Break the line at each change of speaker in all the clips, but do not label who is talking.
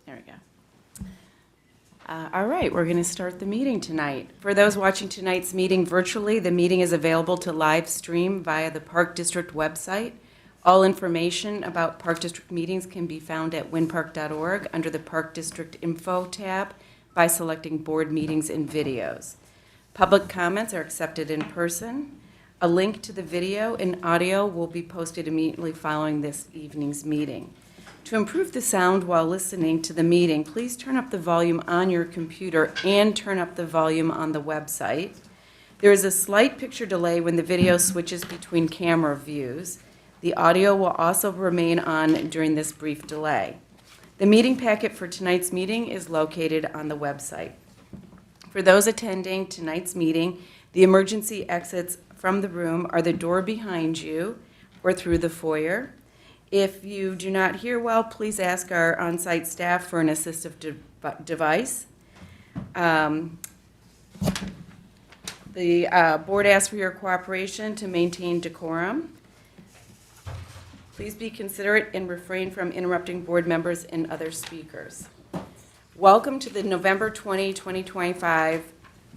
There we go. All right, we're going to start the meeting tonight. For those watching tonight's meeting virtually, the meeting is available to live stream via the Park District website. All information about Park District meetings can be found at winpark.org under the Park District Info tab by selecting Board Meetings and Videos. Public comments are accepted in person. A link to the video and audio will be posted immediately following this evening's meeting. To improve the sound while listening to the meeting, please turn up the volume on your computer and turn up the volume on the website. There is a slight picture delay when the video switches between camera views. The audio will also remain on during this brief delay. The meeting packet for tonight's meeting is located on the website. For those attending tonight's meeting, the emergency exits from the room are the door behind you or through the foyer. If you do not hear well, please ask our on-site staff for an assistive device. The board asks for your cooperation to maintain decorum. Please be considerate and refrain from interrupting board members and other speakers. Welcome to the November 2025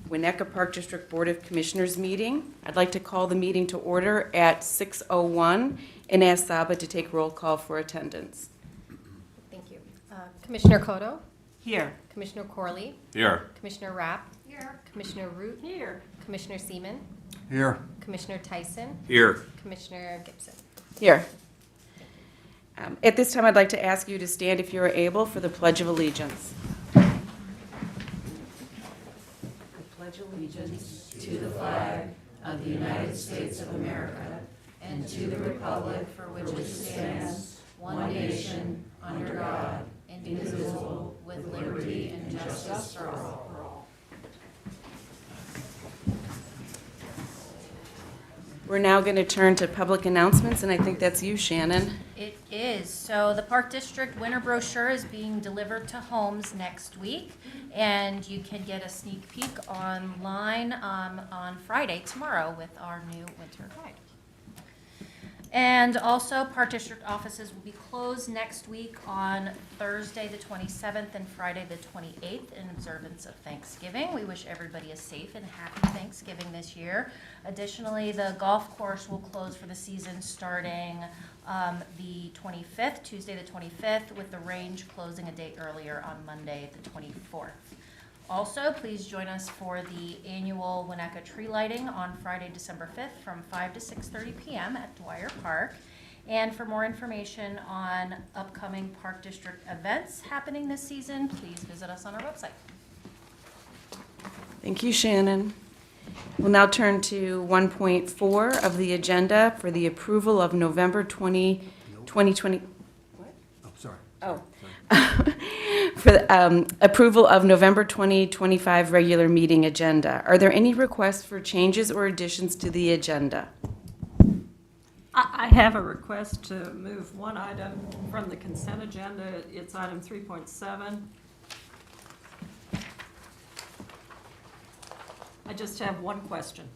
Winnetka Park District Board of Commissioners meeting. I'd like to call the meeting to order at 6:01 and ask Saba to take roll call for attendance.
Thank you. Commissioner Cotto?
Here.
Commissioner Corley?
Here.
Commissioner Rapp? Here. Commissioner Root? Here. Commissioner Seaman?
Here.
Commissioner Tyson?
Here.
Commissioner Gibson?
Here. At this time, I'd like to ask you to stand if you are able for the Pledge of Allegiance. I pledge allegiance
to the flag of the United States of America and to the republic for which it stands, one nation, under God, indivisible, with liberty and justice for all.
We're now going to turn to public announcements, and I think that's you, Shannon.
It is. So the Park District winter brochure is being delivered to homes next week, and you can get a sneak peek online on Friday, tomorrow, with our new winter guide. And also, Park District offices will be closed next week on Thursday, the 27th, and Friday, the 28th, in observance of Thanksgiving. We wish everybody a safe and happy Thanksgiving this year. Additionally, the golf course will close for the season starting the 25th, Tuesday the 25th, with the range closing a day earlier on Monday, the 24th. Also, please join us for the annual Winnetka tree lighting on Friday, December 5th from 5 to 6:30 p.m. at Dwyer Park. And for more information on upcoming Park District events happening this season, please visit us on our website.
Thank you, Shannon. We'll now turn to 1.4 of the agenda for the approval of November 2020. What?
Oh, sorry.
Oh. For the approval of November 2025 regular meeting agenda. Are there any requests for changes or additions to the agenda?
I have a request to move one item from the consent agenda. It's item 3.7. I just have one question.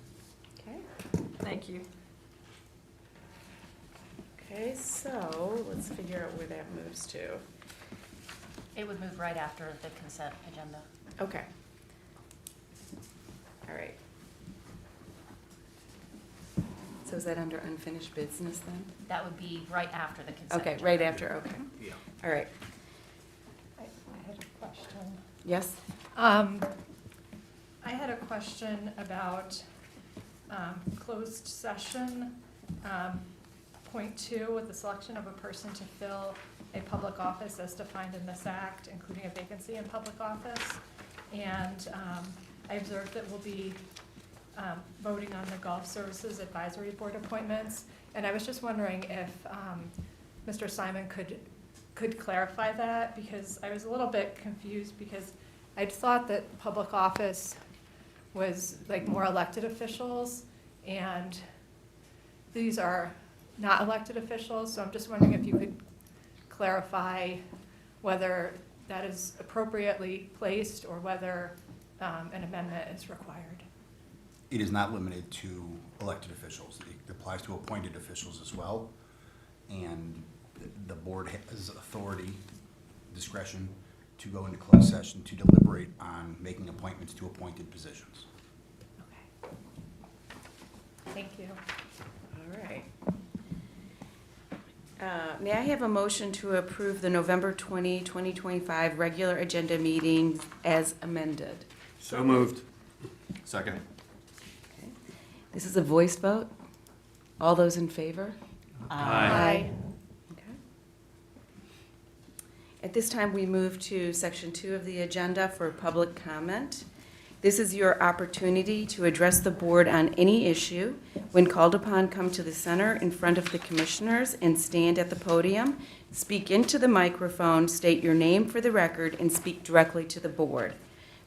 Okay.
Thank you.
Okay, so let's figure out where that moves to.
It would move right after the consent agenda.
Okay. All right. So is that under unfinished business then?
That would be right after the consent
Okay,
agenda.
right after, okay.
Yeah.
All right.
I had a question.
Yes?
I had a question about closed session, point 2, with the selection of a person to fill a public office as defined in this act, including a vacancy in public office. And I observed that we'll be voting on the Golf Services Advisory Board appointments. And I was just wondering if Mr. Simon could clarify that, because I was a little bit confused, because I'd thought that public office was like more elected officials, and these are not elected officials. So I'm just wondering if you could clarify whether that is appropriately placed or whether an amendment is required.
It is not limited to elected officials. It applies to appointed officials as well. And the board has authority, discretion, to go into closed session to deliberate on making appointments to appointed positions.
Okay.
Thank you.
All right. May I have a motion to approve the November 20, 2025 regular agenda meeting as amended?
So moved. Second.
This is a voice vote. All those in favor?
Aye.
Okay. At this time, we move to section 2 of the agenda for public comment. This is your opportunity to address the board on any issue. When called upon, come to the center in front of the commissioners and stand at the podium. Speak into the microphone, state your name for the record, and speak directly to the board.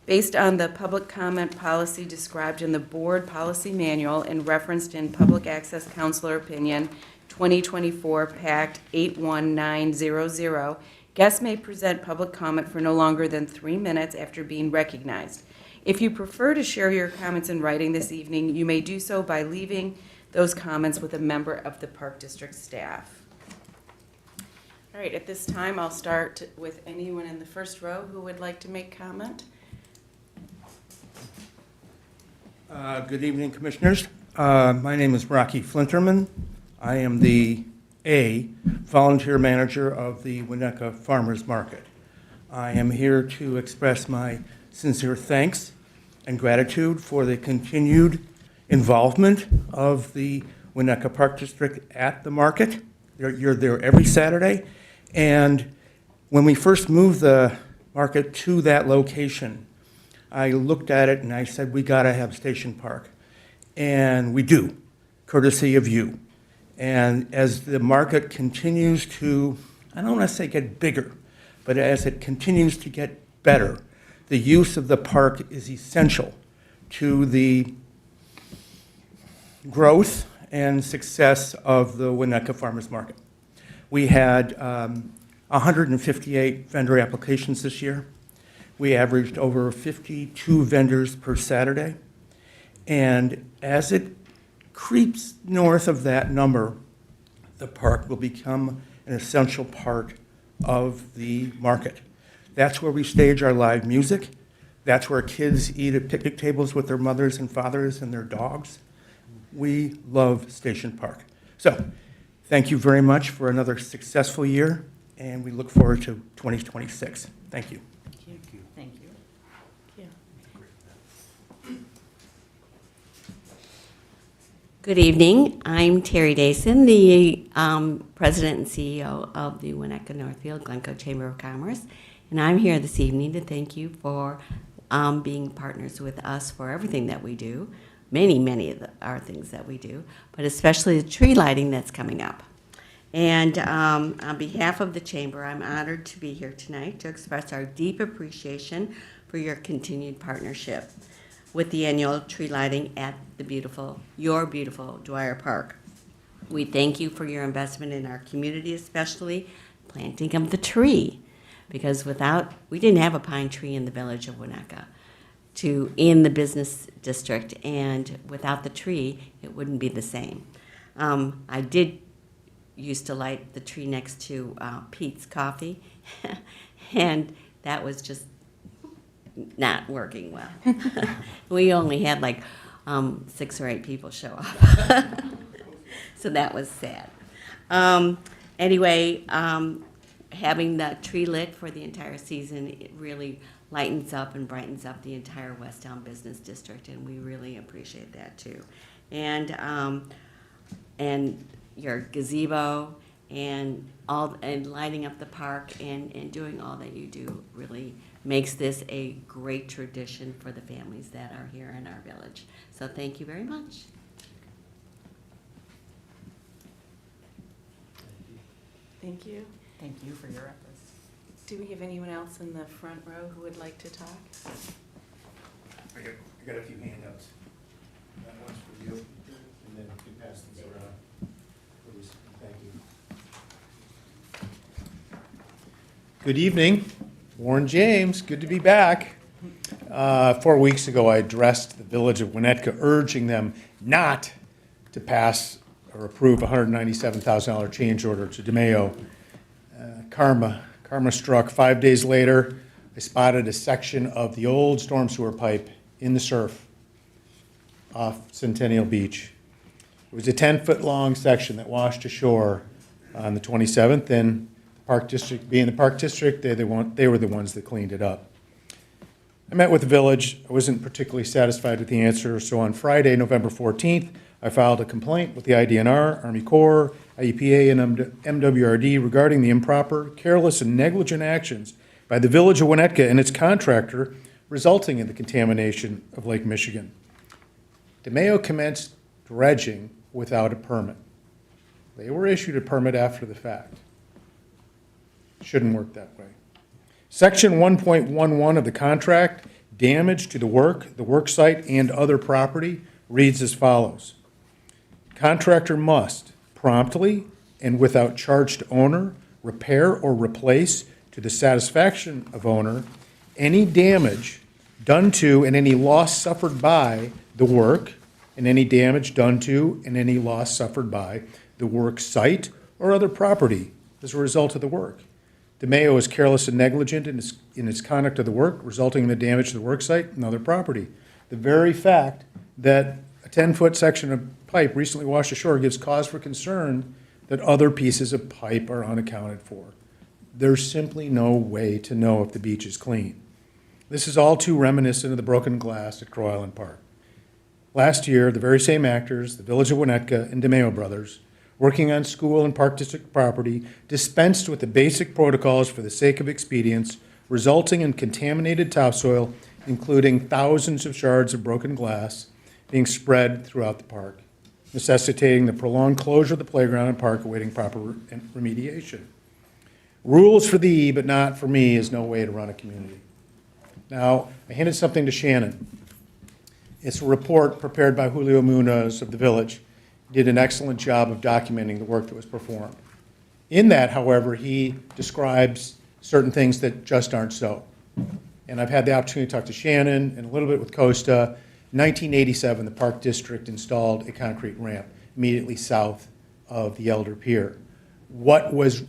Based on the public comment policy described in the board policy manual and referenced in Public Access Counselor Opinion 2024 Pact 81900, guests may present public comment for no longer than 3 minutes after being recognized. If you prefer to share your comments in writing this evening, you may do so by leaving those comments with a member of the Park District staff. All right, at this time, I'll start with anyone in the first row who would like to make comment.
Good evening, Commissioners. My name is Rocky Flinterman. I am the volunteer manager of the Winnetka Farmers Market. I am here to express my sincere thanks and gratitude for the continued involvement of the Winnetka Park District at the market. You're there every Saturday. And when we first moved the market to that location, I looked at it and I said, we gotta have Station Park. And we do, courtesy of you. And as the market continues to, I don't want to say get bigger, but as it continues to get better, the use of the park is essential to the growth and success of the Winnetka Farmers Market. We had 158 vendor applications this year. We averaged over 52 vendors per Saturday. And as it creeps north of that number, the park will become an essential part of the market. That's where we stage our live music. That's where kids eat at picnic tables with their mothers and fathers and their dogs. We love Station Park. So, thank you very much for another successful year, and we look forward to 2026. Thank you.
Thank you.
Good evening. I'm Terry Dason, the President and CEO of the Winnetka Northfield Glencoe Chamber of Commerce. And I'm here this evening to thank you for being partners with us for everything that we do, many of our things that we do, but especially the tree lighting that's coming up. And on behalf of the Chamber, I'm honored to be here tonight to express our deep appreciation for your continued partnership with the annual tree lighting at your beautiful Dwyer Park. We thank you for your investment in our community, especially planting of the tree, because we didn't have a pine tree in the village of Winnetka in the business district, and without the tree, it wouldn't be the same. I did used to light the tree next to Pete's Coffee, and that was just not working well. We only had like 6 or 8 people show up. So that was sad. Anyway, having the tree lit for the entire season, it really lightens up and brightens up the entire West Elm Business District, and we really appreciate that too. And your gazebo and lighting up the park and doing all that you do really makes this a great tradition for the families that are here in our village. So thank you very much.
Thank you.
Thank you for your efforts.
Do we have anyone else in the front row who would like to talk?
I got a few handouts. That one's for you, and then you can pass these around. Please, thank you.
Good evening, Warren James, good to be back. 4 weeks ago, I addressed the village of Winnetka, urging them not to pass or approve a $197,000 change order to DeMayo. Karma struck. 5 days later, I spotted a section of the old storm sewer pipe in the surf off Centennial Beach. It was a 10-foot-long section that washed ashore on the 27th, and Park District, being the Park District, they were the ones that cleaned it up. I met with the village. I wasn't particularly satisfied with the answer, so on Friday, November 14th, I filed a complaint with the IDNR, Army Corps, IEPA, and MWRD regarding the improper, careless, and negligent actions by the Village of Winnetka and its contractor, resulting in the contamination of Lake Michigan. DeMayo commenced dredging without a permit. They were issued a permit after the fact. Shouldn't work that way. Section 1.11 of the contract, damage to the work site, and other property, reads as follows. Contractor must promptly and without charge to owner repair or replace to the satisfaction of owner any damage done to and any loss suffered by the work, and any damage done to and any loss suffered by the work site or other property as a result of the work. DeMayo is careless and negligent in its conduct of the work, resulting in the damage to the work site and other property. The very fact that a 10-foot section of pipe recently washed ashore gives cause for concern that other pieces of pipe are unaccounted for. There's simply no way to know if the beach is clean. This is all too reminiscent of the broken glass at Crow Island Park. Last year, the very same actors, the Village of Winnetka and DeMayo Brothers, working on school and Park District property, dispensed with the basic protocols for the sake of expedience, resulting in contaminated topsoil, including thousands of shards of broken glass being spread throughout the park, necessitating the prolonged closure of the playground and park awaiting proper remediation. Rules for thee, but not for me, is no way to run a community. Now, I handed something to Shannon. It's a report prepared by Julio Munoz of the Village. He did an excellent job of documenting the work that was performed. In that, however, he describes certain things that just aren't so. And I've had the opportunity to talk to Shannon and a little bit with Costa. In 1987, the Park District installed a concrete ramp immediately south of the Elder Pier. What was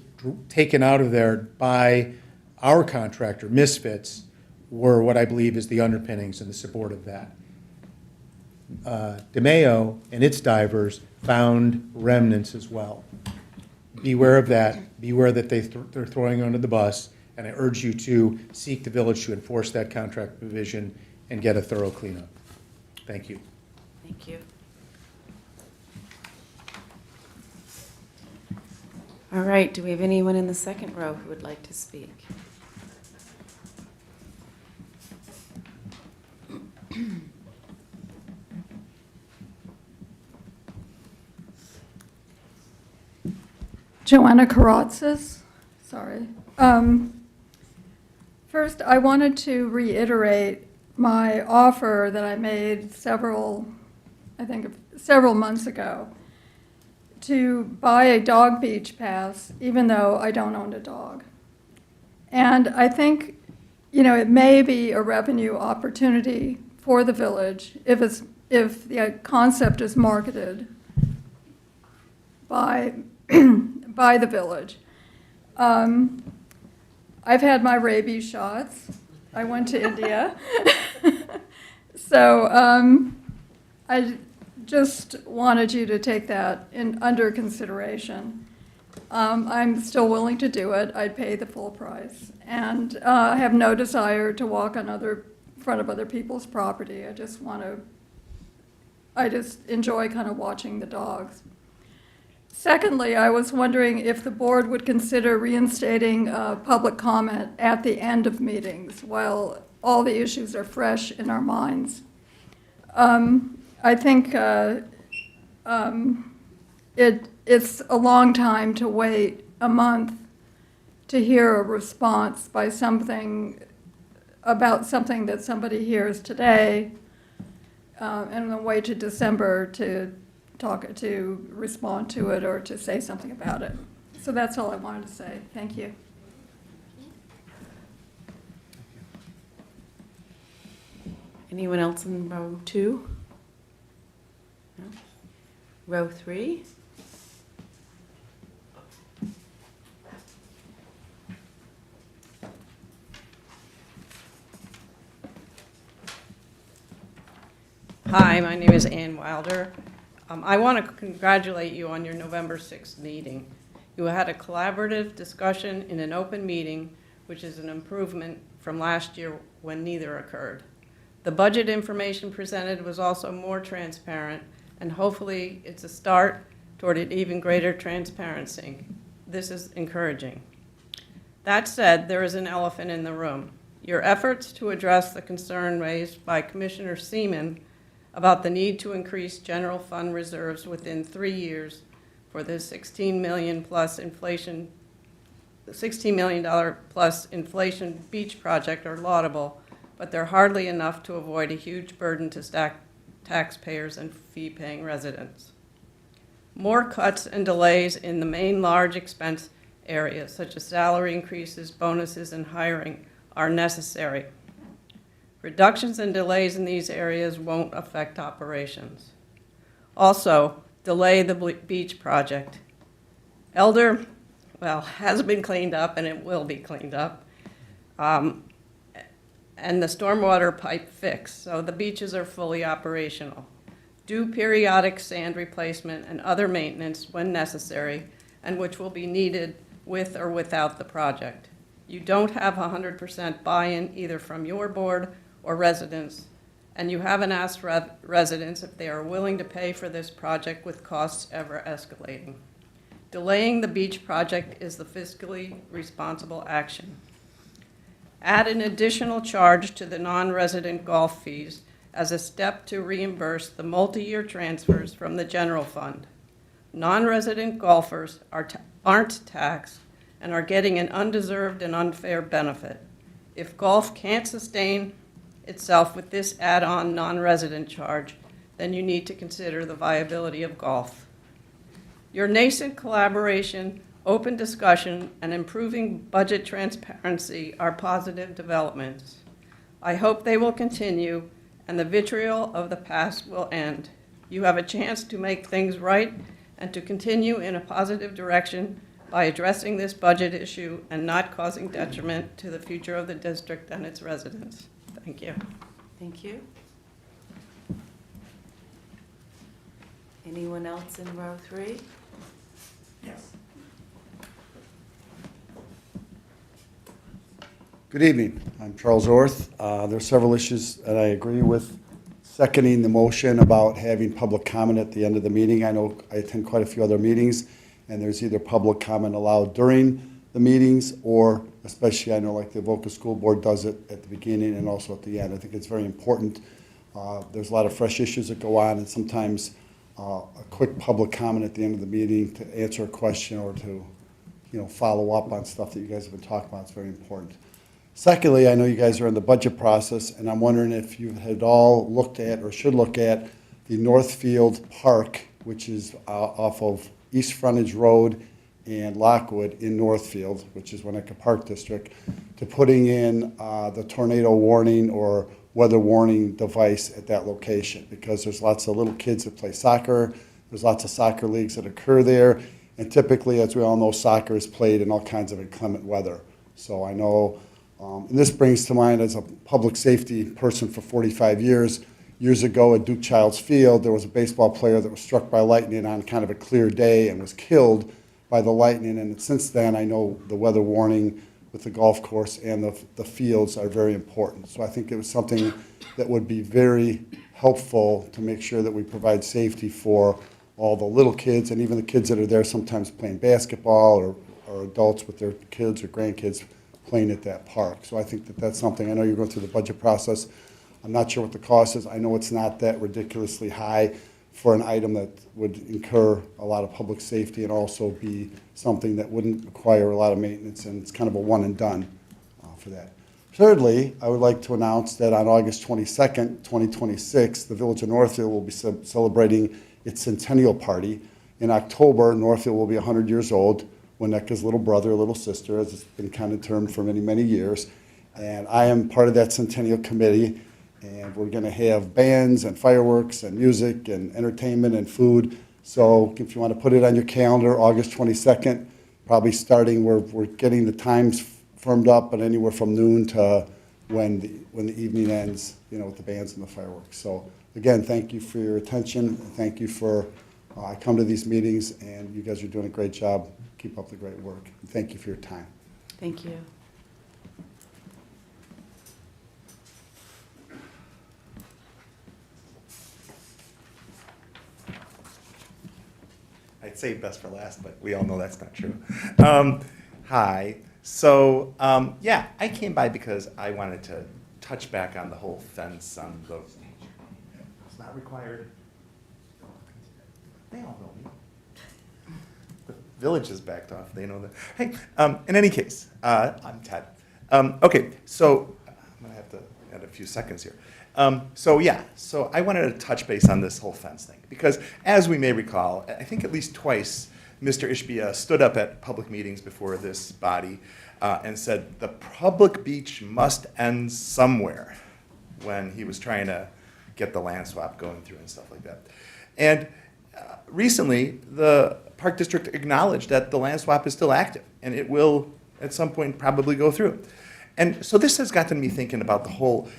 taken out of there by our contractor, Misfits, were what I believe is the underpinnings and the support of that. DeMayo and its divers found remnants as well. Beware of that. Beware that they're throwing you under the bus, and I urge you to seek the village to enforce that contract provision and get a thorough cleanup. Thank you.
Thank you. All right, do we have anyone in the second row who would like to speak?
Joanna Karatzis, sorry. First, I wanted to reiterate my offer that I made several months ago to buy a dog beach pass, even though I don't own a dog. And I think, it may be a revenue opportunity for the village if the concept is marketed by the village. I've had my rabies shots. I went to India. So I just wanted you to take that under consideration. I'm still willing to do it. I'd pay the full price. And I have no desire to walk on front of other people's property. I just enjoy kind of watching the dogs. Secondly, I was wondering if the board would consider reinstating public comment at the end of meetings while all the issues are fresh in our minds. I think it's a long time to wait a month to hear a response by about something that somebody hears today, and then wait to December to respond to it or to say something about it. So that's all I wanted to say. Thank you.
Anyone else in row 2? No? Row 3?
Hi, my name is Ann Wilder. I want to congratulate you on your November 6th meeting. You had a collaborative discussion in an open meeting, which is an improvement from last year when neither occurred. The budget information presented was also more transparent, and hopefully it's a start toward an even greater transparency. This is encouraging. That said, there is an elephant in the room. Your efforts to address the concern raised by Commissioner Seaman about the need to increase general fund reserves within 3 years for the $16 million plus inflation beach project are laudable, but they're hardly enough to avoid a huge burden to stack taxpayers and fee-paying residents. More cuts and delays in the main large expense areas, such as salary increases, bonuses, and hiring, are necessary. Reductions and delays in these areas won't affect operations. Also, delay the beach project. Elder, has been cleaned up and it will be cleaned up. And the stormwater pipe fixed, so the beaches are fully operational. Do periodic sand replacement and other maintenance when necessary, and which will be needed with or without the project. You don't have 100% buy-in either from your board or residents, and you haven't asked residents if they are willing to pay for this project with costs ever escalating. Delaying the beach project is the fiscally responsible action. Add an additional charge to the non-resident golf fees as a step to reimburse the multi-year transfers from the general fund. Non-resident golfers aren't taxed and are getting an undeserved and unfair benefit. If golf can't sustain itself with this add-on non-resident charge, then you need to consider the viability of golf. Your nascent collaboration, open discussion, and improving budget transparency are positive developments. I hope they will continue and the vitriol of the past will end. You have a chance to make things right and to continue in a positive direction by addressing this budget issue and not causing detriment to the future of the district and its residents. Thank you.
Thank you. Anyone else in row 3?
Yes. Good evening. I'm Charles Orth. There are several issues that I agree with. Seconding the motion about having public comment at the end of the meeting. I know I attend quite a few other meetings, and there's either public comment allowed during the meetings, or especially I know like the Avoca School Board does it at the beginning and also at the end. I think it's very important. There's a lot of fresh issues that go on, and sometimes a quick public comment at the end of the meeting to answer a question or to follow up on stuff that you guys have been talking about is very important. Secondly, I know you guys are in the budget process, and I'm wondering if you had all looked at or should look at the Northfield Park, which is off of East Frontage Road and Lockwood in Northfield, which is Winnetka Park District, to putting in the tornado warning or weather warning device at that location, because there's lots of little kids that play soccer, there's lots of soccer leagues that occur there, and typically, as we all know, soccer is played in all kinds of inclement weather. So I know, and this brings to mind as a public safety person for 45 years, years ago at Duke Childs Field, there was a baseball player that was struck by lightning on kind of a clear day and was killed by the lightning, and since then I know the weather warning with the golf course and the fields are very important. So I think it was something that would be very helpful to make sure that we provide safety for all the little kids and even the kids that are there sometimes playing basketball or adults with their kids or grandkids playing at that park. So I think that that's something, I know you're going through the budget process. I'm not sure what the cost is. I know it's not that ridiculously high for an item that would incur a lot of public safety and also be something that wouldn't require a lot of maintenance, and it's kind of a one and done for that. Thirdly, I would like to announce that on August 22nd, 2026, the Village of Northfield will be celebrating its centennial party. In October, Northfield will be 100 years old. Winnetka's little brother, little sister, as it's been kind of termed for many, many years. And I am part of that centennial committee. And we're going to have bands and fireworks and music and entertainment and food. So if you want to put it on your calendar, August 22nd, probably starting, we're getting the times firmed up, but anywhere from noon to when the evening ends, with the bands and the fireworks. So again, thank you for your attention. Thank you for, I come to these meetings, and you guys are doing a great job. Keep up the great work. And thank you for your time.
Thank you.
I'd say best for last, but we all know that's not true. Hi. So, yeah, I came by because I wanted to touch back on the whole fence on the. It's not required. They all know me. The village is backed off. They know that. Hey, in any case, I'm Ted. Okay, so I'm gonna have to add a few seconds here. So I wanted to touch base on this whole fence thing because, as we may recall, I think at least twice, Mr. Ishbia stood up at public meetings before this body and said the public beach must end somewhere when he was trying to get the land swap going through and stuff like that. And recently, the Park District acknowledged that the land swap is still active and it will at some point probably go through. And so this has gotten me thinking about the whole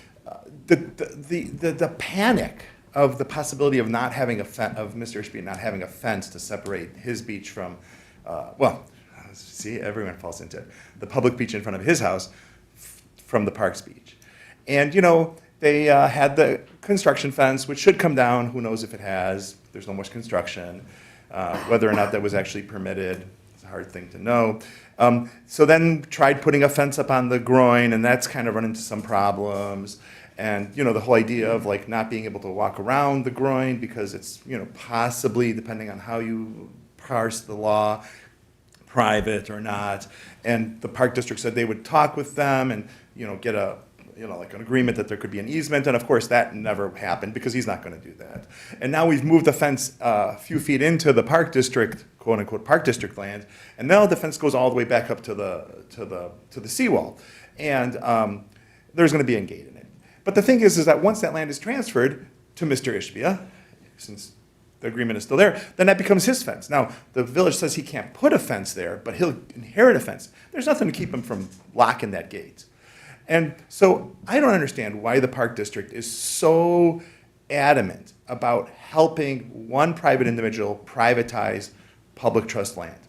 the panic of the possibility of not having of Mr. Ishbia not having a fence to separate his beach from, see, everyone falls into it, the public beach in front of his house from the park's beach. And, you know, they had the construction fence, which should come down. Who knows if it has? There's no more construction. Whether or not that was actually permitted, it's a hard thing to know. So then tried putting a fence up on the groin, and that's kind of run into some problems. And, you know, the whole idea of like not being able to walk around the groin because it's, you know, possibly, depending on how you parse the law, private or not. And the Park District said they would talk with them and, you know, get a, you know, like an agreement that there could be an easement. And of course that never happened because he's not going to do that. And now we've moved the fence a few feet into the Park District, quote unquote, Park District land. And now the fence goes all the way back up to the seawall. And there's going to be a gate in it. But the thing is that once that land is transferred to Mr. Ishbia, since the agreement is still there, then that becomes his fence. Now, the village says he can't put a fence there, but he'll inherit a fence. There's nothing to keep him from locking that gate. And so I don't understand why the Park District is so adamant about helping one private individual privatize public trust land.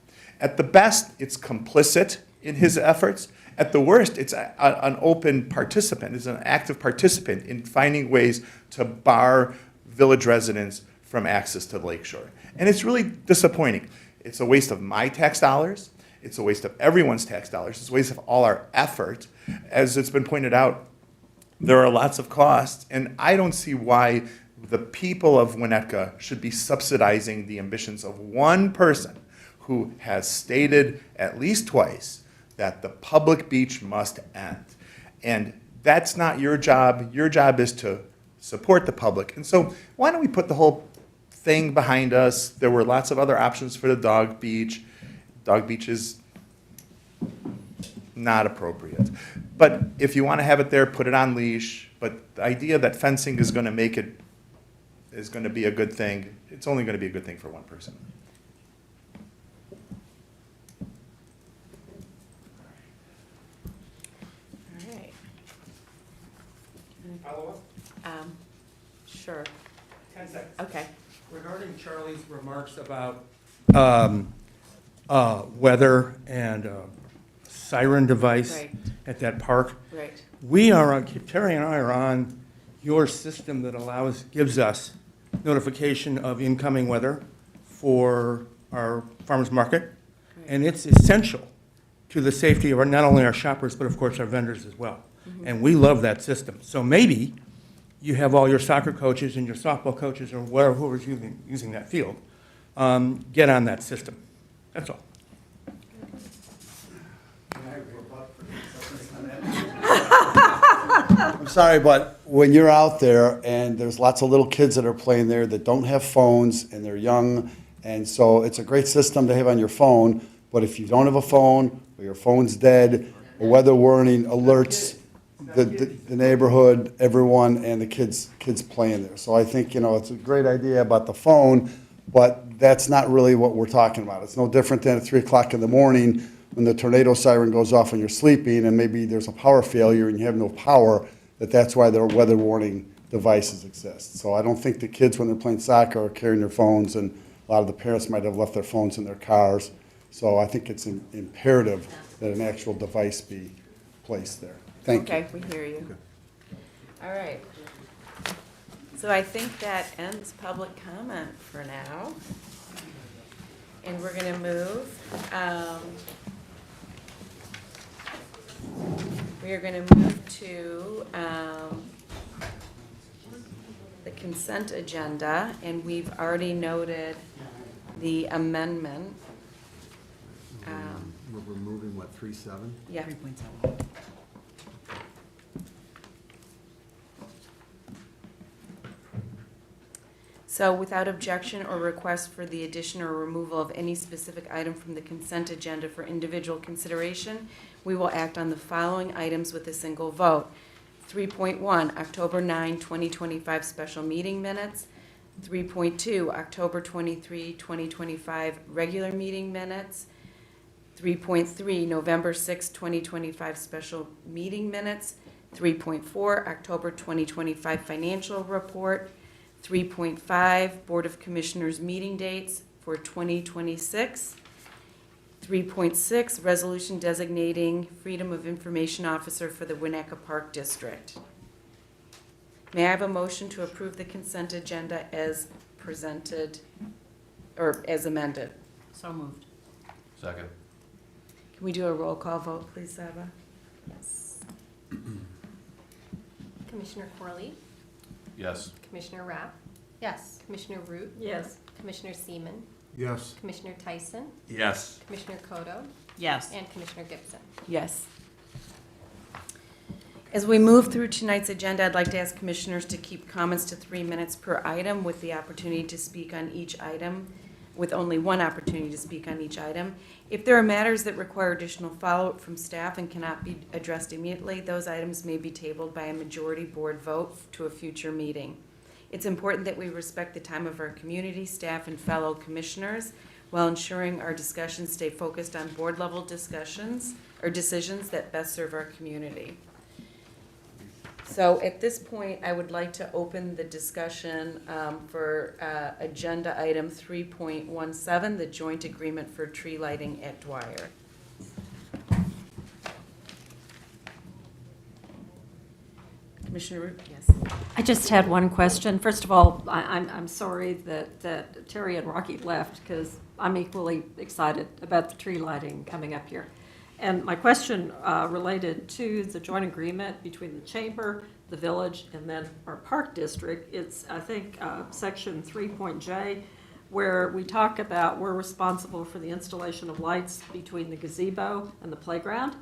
At the best, it's complicit in his efforts. At the worst, it's an open participant, it's an active participant in finding ways to bar village residents from access to the lakeshore. And it's really disappointing. It's a waste of my tax dollars. It's a waste of everyone's tax dollars. It's a waste of all our effort. As it's been pointed out, there are lots of costs, and I don't see why the people of Winnetka should be subsidizing the ambitions of one person who has stated at least twice that the public beach must end. And that's not your job. Your job is to support the public. And so why don't we put the whole thing behind us? There were lots of other options for the dog beach. Dog beach is not appropriate. But if you want to have it there, put it on leash. But the idea that fencing is going to make it, is going to be a good thing, it's only going to be a good thing for one person.
All right.
Follow up?
Sure.
10 seconds.
Okay.
Regarding Charlie's remarks about weather and siren device
Right.
at that park,
Right.
we are on, Terry and I are on your system that gives us notification of incoming weather for our farmers market,
Right.
and it's essential to the safety of not only our shoppers, but of course our vendors as well. And we love that system. So maybe you have all your soccer coaches and your softball coaches or whatever, whoever's using that field, get on that system. That's all.
I'm sorry, but when you're out there and there's lots of little kids that are playing there that don't have phones and they're young, and so it's a great system to have on your phone, but if you don't have a phone or your phone's dead, or weather warning alerts the neighborhood, everyone, and the kids playing there. So I think, you know, it's a great idea about the phone, but that's not really what we're talking about. It's no different than at 3 o'clock in the morning when the tornado siren goes off and you're sleeping and maybe there's a power failure and you have no power, that's why the weather warning devices exist. So I don't think the kids, when they're playing soccer, are carrying their phones, and a lot of the parents might have left their phones in their cars. So I think it's imperative that an actual device be placed there. Thank you.
Okay, we hear you. All right. So I think that ends public comment for now. And we're going to move. We are going to move to the consent agenda, and we've already noted the amendment.
We're removing, what, 3.7?
Yeah.
3.7.
So without objection or request for the addition or removal of any specific item from the consent agenda for individual consideration, we will act on the following items with a single vote. 3.1, October 9, 2025 special meeting minutes. 3.2, October 23, 2025 regular meeting minutes. 3.3, November 6, 2025 special meeting minutes. 3.4, October 2025 financial report. 3.5, Board of Commissioners meeting dates for 2026. 3.6, resolution designating Freedom of Information Officer for the Winnetka Park District. May I have a motion to approve the consent agenda as presented, or as amended?
So moved.
Second.
Can we do a roll call vote, please, Saba?
Yes. Commissioner Corley,
Yes.
Commissioner Rapp,
Yes.
Commissioner Root,
Yes.
Commissioner Seaman,
Yes.
Commissioner Tyson,
Yes.
Commissioner Kodo,
Yes.
and Commissioner Gibson.
Yes. As we move through tonight's agenda, I'd like to ask commissioners to keep comments to 3 minutes per item with the opportunity to speak on each item, with only one opportunity to speak on each item. If there are matters that require additional follow-up from staff and cannot be addressed immediately, those items may be tabled by a majority board vote to a future meeting. It's important that we respect the time of our community, staff, and fellow commissioners while ensuring our discussions stay focused on board-level discussions or decisions that best serve our community. So at this point, I would like to open the discussion for agenda item 3.17, the joint agreement for tree lighting at Dwyer. Commissioner Root? Yes.
I just had one question. First of all, I'm sorry that Terry and Rocky left, because I'm equally excited about the tree lighting coming up here. And my question related to the joint agreement between the chamber, the village, and then our park district. It's, I think, section 3.J, where we talk about we're responsible for the installation of lights between the gazebo and the playground.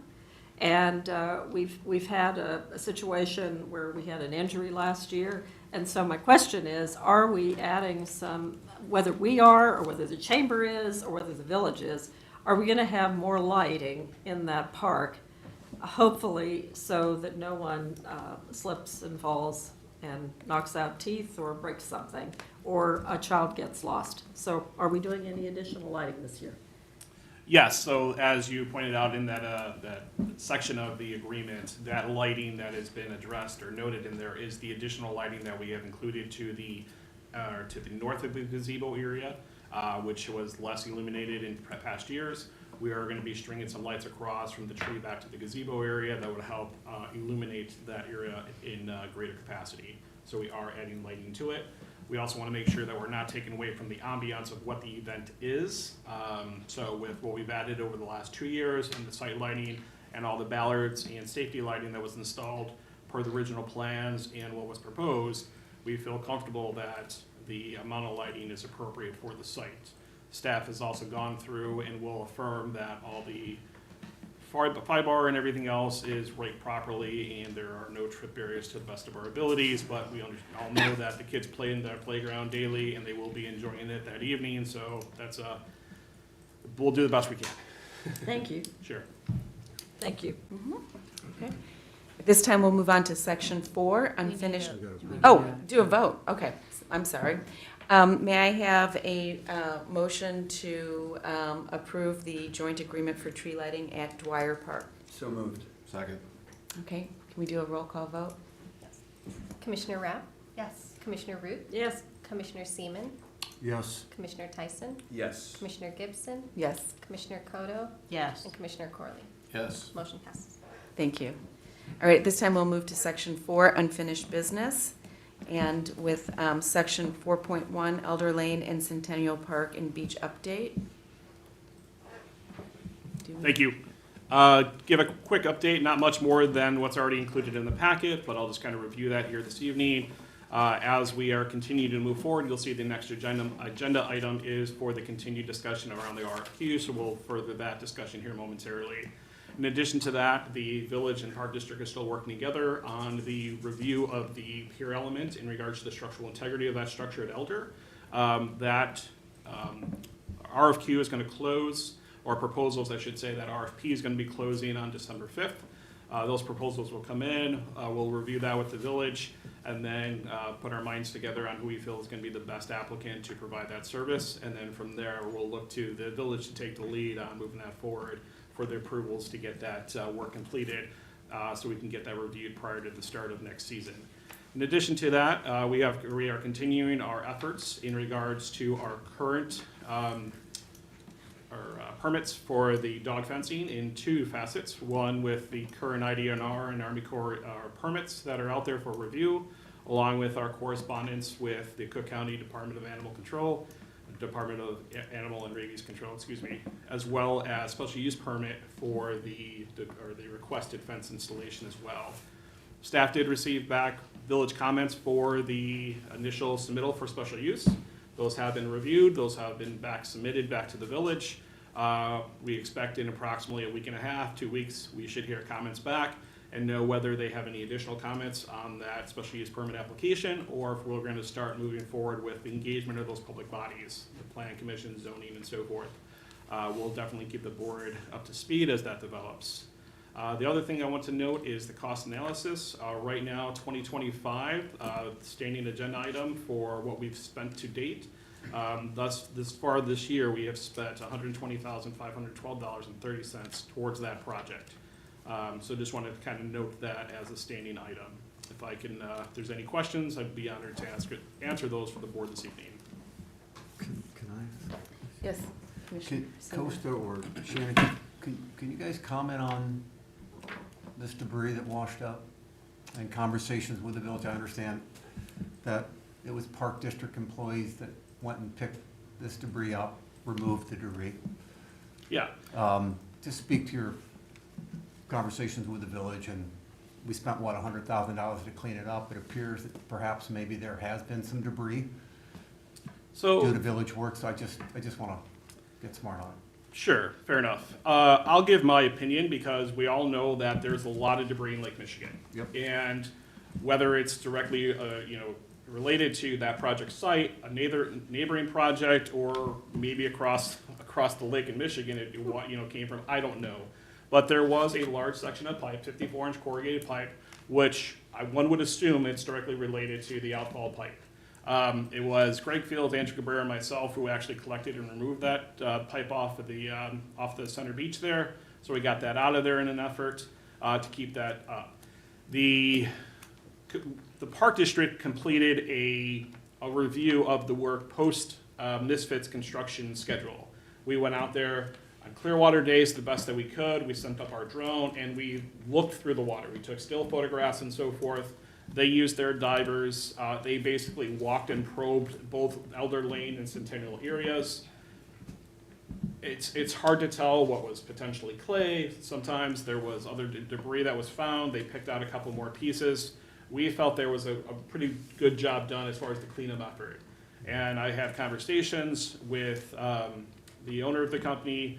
And we've had a situation where we had an injury last year. And so my question is, are we adding some, whether we are, or whether the chamber is, or whether the village is, are we going to have more lighting in that park, hopefully so that no one slips and falls and knocks out teeth or breaks something, or a child gets lost? So are we doing any additional lighting this year?
Yes, so as you pointed out in that section of the agreement, that lighting that has been addressed or noted in there is the additional lighting that we have included to the north of the gazebo area, which was less illuminated in past years. We are going to be stringing some lights across from the tree back to the gazebo area that would help illuminate that area in greater capacity. So we are adding lighting to it. We also want to make sure that we're not taking away from the ambiance of what the event is. So with what we've added over the last 2 years and the site lighting and all the ballards and safety lighting that was installed per the original plans and what was proposed, we feel comfortable that the amount of lighting is appropriate for the site. Staff has also gone through and will affirm that all the FIBAR and everything else is raked properly and there are no trip barriers to the best of our abilities, but we all know that the kids play in their playground daily and they will be enjoying it that evening, so that's we'll do the best we can.
Thank you.
Sure.
Thank you.
Okay. At this time, we'll move on to section 4, unfinished. Do a vote. Okay, I'm sorry. May I have a motion to approve the joint agreement for tree lighting at Dwyer Park?
So moved.
Second.
Okay, can we do a roll call vote?
Commissioner Rapp,
Yes.
Commissioner Root,
Yes.
Commissioner Seaman,
Yes.
Commissioner Tyson,
Yes.
Commissioner Gibson,
Yes,
Commissioner Kodo,
Yes.
and Commissioner Corley.
Yes.
Motion passes.
thank you. All right, this time we'll move to Section 4, Unfinished Business, and with Section 4.1, Elder Lane and Centennial Park and Beach Update.
Thank you. Give a quick update, not much more than what's already included in the packet, but I'll just kind of review that here this evening. As we are continuing to move forward, you'll see the next agenda item is for the continued discussion around the RFQ, so we'll further that discussion here momentarily. In addition to that, the Village and Park District are still working together on the review of the pier element in regards to the structural integrity of that structure at Elder. That RFQ is going to close, or proposals, I should say, that RFP is going to be closing on December 5th. Those proposals will come in, we'll review that with the village, and then put our minds together on who we feel is going to be the best applicant to provide that service. And then from there, we'll look to the village to take the lead on moving that forward for the approvals to get that work completed, so we can get that reviewed prior to the start of next season. In addition to that, we are continuing our efforts in regards to our current permits for the dog fencing in two facets. One with the current IDNR and Army Corps permits that are out there for review, along with our correspondence with the Cook County Department of Animal Control, Department of Animal and Rabies Control, as well as special use permit for the requested fence installation as well. Staff did receive back village comments for the initial submittal for special use. Those have been reviewed, those have been submitted back to the village. We expect in approximately a week and a half, 2 weeks, we should hear comments back and know whether they have any additional comments on that special use permit application, or if we're going to start moving forward with the engagement of those public bodies, the planning commission, zoning, and so forth. We'll definitely keep the board up to speed as that develops. The other thing I want to note is the cost analysis. Right now, 2025, standing agenda item for what we've spent to date. Thus far this year, we have spent $120,512.30 towards that project. So just wanted to kind of note that as a standing item. If I can, if there's any questions, I'd be honored to answer those for the board this evening.
Can I?
Yes, Commissioner Seaman.
Costa or Shannon, can you guys comment on this debris that washed up and conversations with the village? I understand that it was Park District employees that went and picked this debris up, removed the debris.
Yeah.
Just speak to your conversations with the village, and we spent, what, $100,000 to clean it up. It appears that perhaps maybe there has been some debris due to village work, so I just want to get smart on it.
Sure, fair enough. I'll give my opinion because we all know that there's a lot of debris in Lake Michigan.
Yep.
And whether it's directly, related to that project site, a neighboring project, or maybe across the lake in Michigan, it came from, I don't know. But there was a large section of pipe, 54-inch corrugated pipe, which one would assume it's directly related to the outfall pipe. It was Greg Fields, Andrew Cabrera, and myself who actually collected and removed that pipe off the center beach there. So we got that out of there in an effort to keep that up. The Park District completed a review of the work post Misfits construction schedule. We went out there on Clearwater days the best that we could. We sent up our drone and we looked through the water. We took still photographs and so forth. They used their divers. They basically walked and probed both Elder Lane and Centennial areas. It's hard to tell what was potentially clay. Sometimes there was other debris that was found. They picked out a couple more pieces. We felt there was a pretty good job done as far as the cleanup effort. And I had conversations with the owner of the company,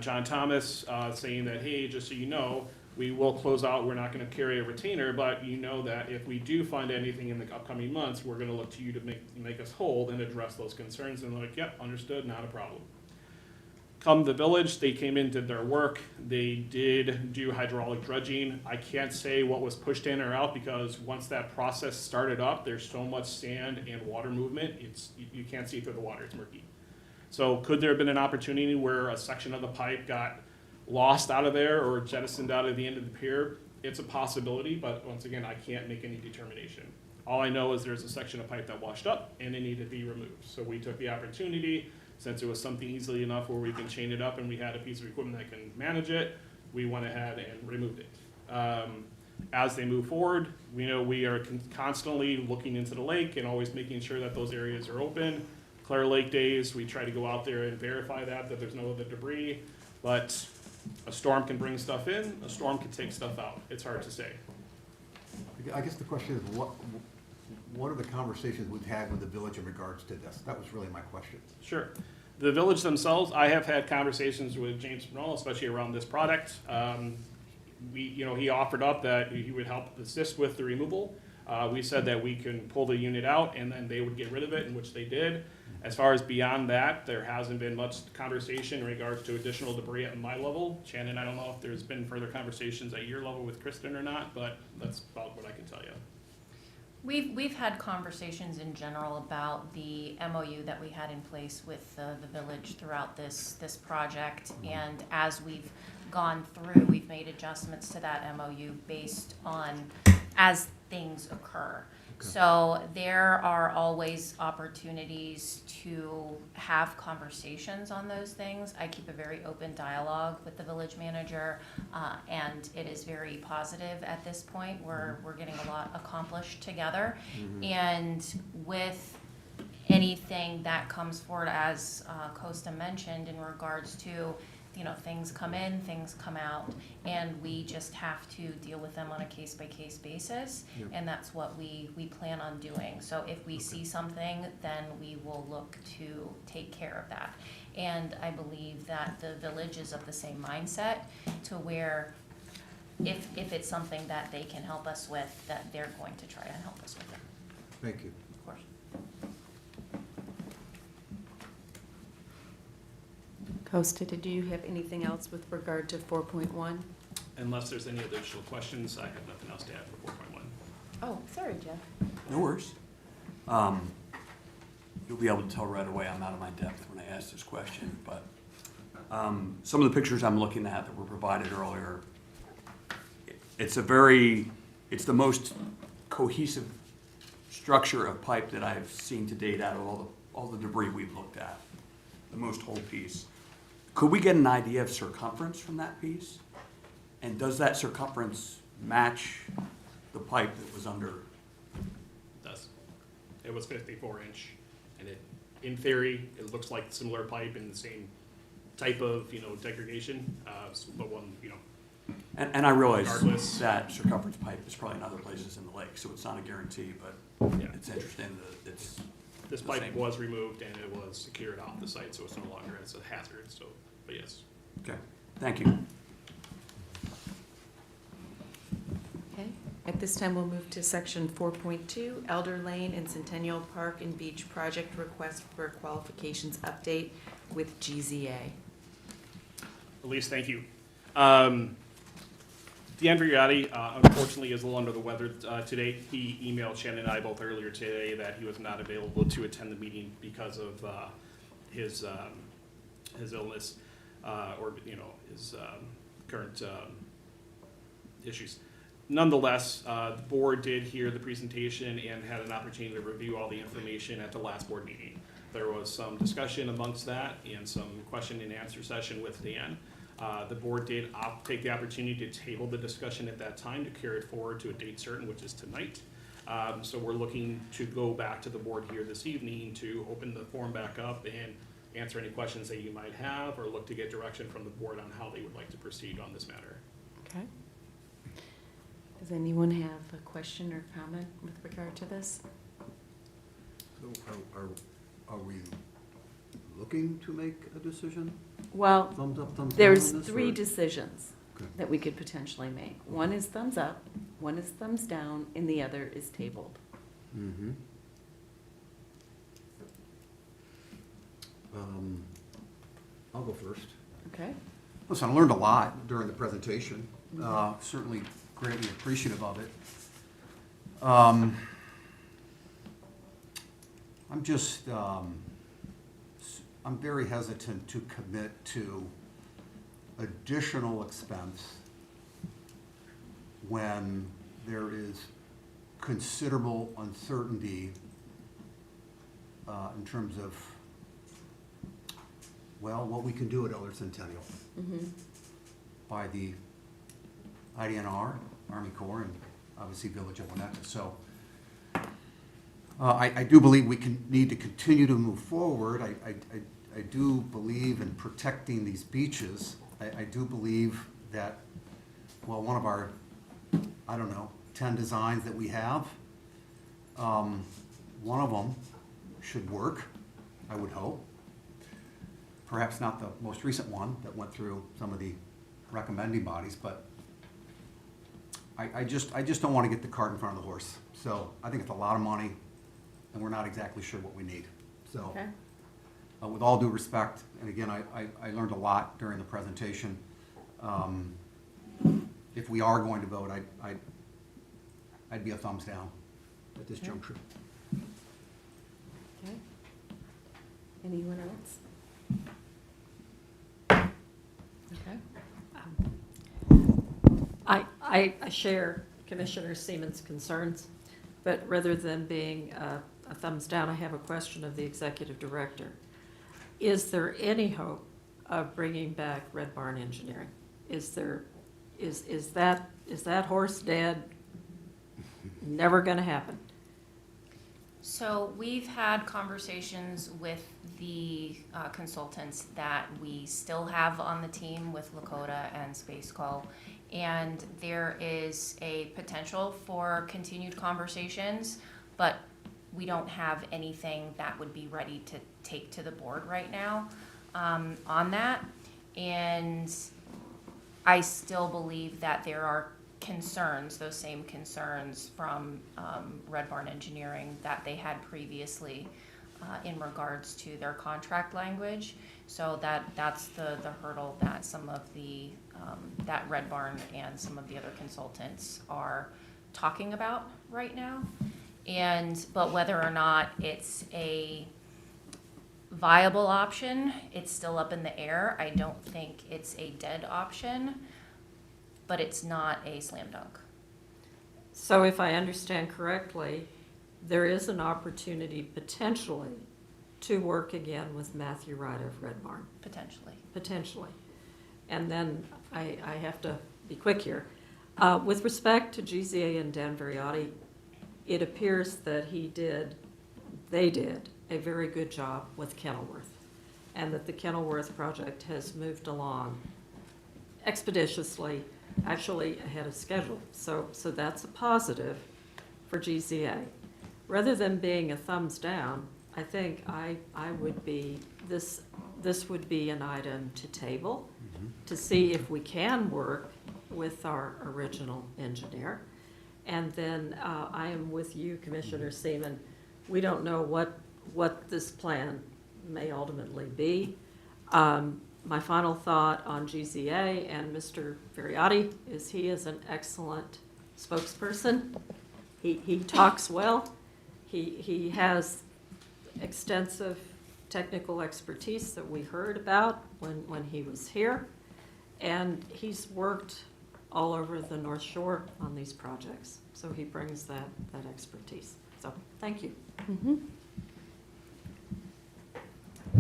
John Thomas, saying that, hey, just so you know, we will close out. We're not going to carry a retainer, but you know that if we do find anything in the upcoming months, we're going to look to you to make us whole and address those concerns. And they're like, yep, understood, not a problem. Come the village, they came in, did their work. They did do hydraulic dredging. I can't say what was pushed in or out because once that process started up, there's so much sand and water movement, you can't see through the water, it's murky. So could there have been an opportunity where a section of the pipe got lost out of there or jettisoned out of the end of the pier? It's a possibility, but once again, I can't make any determination. All I know is there's a section of pipe that washed up and it needed to be removed. So we took the opportunity, since it was something easily enough where we can chain it up and we had a piece of equipment that can manage it, we went ahead and removed it. As they move forward, we know we are constantly looking into the lake and always making sure that those areas are open. Clear Lake days, we try to go out there and verify that there's no other debris, but a storm can bring stuff in, a storm can take stuff out. It's hard to say.
I guess the question is, what are the conversations we've had with the village in regards to this? That was really my question.
Sure. The village themselves, I have had conversations with James Monroe, especially around this product. He offered up that he would help assist with the removal. We said that we can pull the unit out and then they would get rid of it, in which they did. As far as beyond that, there hasn't been much conversation in regards to additional debris at my level. Shannon, I don't know if there's been further conversations at your level with Kristen or not, but that's about what I can tell you.
We've had conversations in general about the MOU that we had in place with the village throughout this project. And as we've gone through, we've made adjustments to that MOU based on as things occur. So there are always opportunities to have conversations on those things. I keep a very open dialogue with the village manager, and it is very positive at this point. We're getting a lot accomplished together. And with anything that comes forward, as Costa mentioned, in regards to things come in, things come out, and we just have to deal with them on a case-by-case basis, and that's what we plan on doing. So if we see something, then we will look to take care of that. And I believe that the village is of the same mindset, to where if it's something that they can help us with, that they're going to try and help us with it.
Thank you.
Of course.
Costa, did you have anything else with regard to 4.1?
Unless there's any additional questions, I have nothing else to add for 4.1.
Oh, sorry, Jeff.
No worries. You'll be able to tell right away I'm out of my depth when I ask this question, but some of the pictures I'm looking at that were provided earlier, it's the most cohesive structure of pipe that I've seen to date out of all the debris we've looked at, the most whole piece. Could we get an idea of circumference from that piece? And does that circumference match the pipe that was under?
It does. It was 54-inch, and in theory, it looks like similar pipe in the same type of, degradation, but one,
And I realize
regardless.
that circumference pipe is probably in other places in the lake, so it's not a guarantee, but
Yeah.
it's interesting that it's
This
the
pipe
same.
was removed and it was secured off the site, so it's no longer as a hazard, so, but yes.
Okay, thank you.
Okay, at this time, we'll move to section 4.2, Elder Lane and Centennial Park and Beach Project Request for Qualifications Update with GZA.
Elise, thank you. Dan Briotti, unfortunately, is a little under the weather today. He emailed Shannon and I both earlier today that he was not available to attend the meeting because of his illness or his current issues. Nonetheless, the board did hear the presentation and had an opportunity to review all the information at the last board meeting. There was some discussion amongst that and some question and answer session with Dan. The board did take the opportunity to table the discussion at that time to carry it forward to a date certain, which is tonight. So we're looking to go back to the board here this evening to open the forum back up and answer any questions that you might have or look to get direction from the board on how they would like to proceed on this matter.
Okay. Does anyone have a question or comment with regard to this?
So are we looking to make a decision?
Well,
Thumbs up, thumbs down
there's
on this,
3
or-
decisions
Okay.
that we could potentially make. One is thumbs up, one is thumbs down, and the other is tabled.
Mm-hmm. I'll go first.
Okay?
Listen, I learned a lot during the presentation. Certainly greatly appreciative of it. I'm just, I'm very hesitant to commit to additional expense when there is considerable uncertainty in terms of, well, what we can do at Elder Centennial by the IDNR, Army Corps, and obviously Village of Winnetka. So I do believe we need to continue to move forward. I do believe in protecting these beaches. I do believe that, well, one of our, I don't know, 10 designs that we have, one of them should work, I would hope. Perhaps not the most recent one that went through some of the recommending bodies, but I just don't want to get the cart in front of the horse. So I think it's a lot of money, and we're not exactly sure what we need. So,
Okay.
with all due respect, and again, I learned a lot during the presentation. If we are going to vote, I'd be a thumbs down at this
Okay.
juncture.
Okay. Anyone else? Okay. I share Commissioner Seaman's concerns, but rather than being a thumbs down, I have a question of the executive director. Is there any hope of bringing back Red Barn Engineering? Is that horse dead? Never gonna happen?
So we've had conversations with the consultants that we still have on the team with Lakota and Space Call. And there is a potential for continued conversations, but we don't have anything that would be ready to take to the board right now on that. And I still believe that there are concerns, those same concerns from Red Barn Engineering that they had previously in regards to their contract language. So that's the hurdle that some of the, that Red Barn and some of the other consultants are talking about right now. But whether or not it's a viable option, it's still up in the air. I don't think it's a dead option, but it's not a slam dunk.
So if I understand correctly, there is an opportunity potentially to work again with Matthew Wright of Red Barn.
Potentially.
Potentially. And then I have to be quick here. With respect to GZA and Dan Variotti, it appears that they did a very good job with Kenilworth, and that the Kenilworth project has moved along expeditiously, actually ahead of schedule. So that's a positive for GZA. Rather than being a thumbs down, I think I would be, this would be an item to table to see if we can work with our original engineer. And then I am with you, Commissioner Seaman. We don't know what this plan may ultimately be. My final thought on GZA and Mr. Variotti is he is an excellent spokesperson. He talks well. He has extensive technical expertise that we heard about when he was here. And he's worked all over the North Shore on these projects. So he brings that expertise. So, thank you.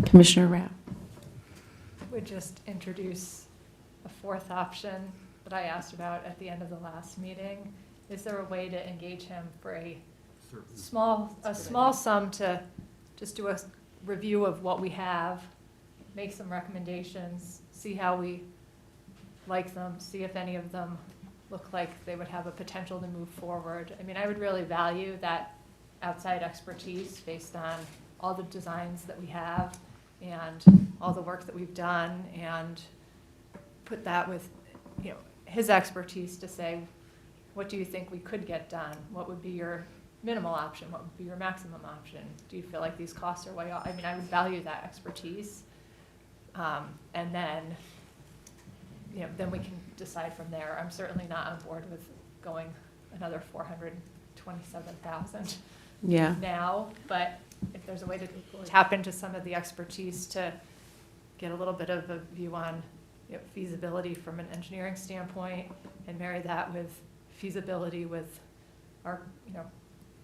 Commissioner Rapp.
Would just introduce a fourth option that I asked about at the end of the last meeting. Is there a way to engage him for a small sum to just do a review of what we have, make some recommendations, see how we like them, see if any of them look like they would have a potential to move forward. I mean, I would really value that outside expertise based on all the designs that we have and all the work that we've done, and put that with, his expertise to say, what do you think we could get done? What would be your minimal option? What would be your maximum option? Do you feel like these costs are way off? I mean, I would value that expertise. And then, then we can decide from there. I'm certainly not on board with going another $427,000 now, but if there's a way to tap into some of the expertise to get a little bit of a view on feasibility from an engineering standpoint, and marry that with feasibility with our,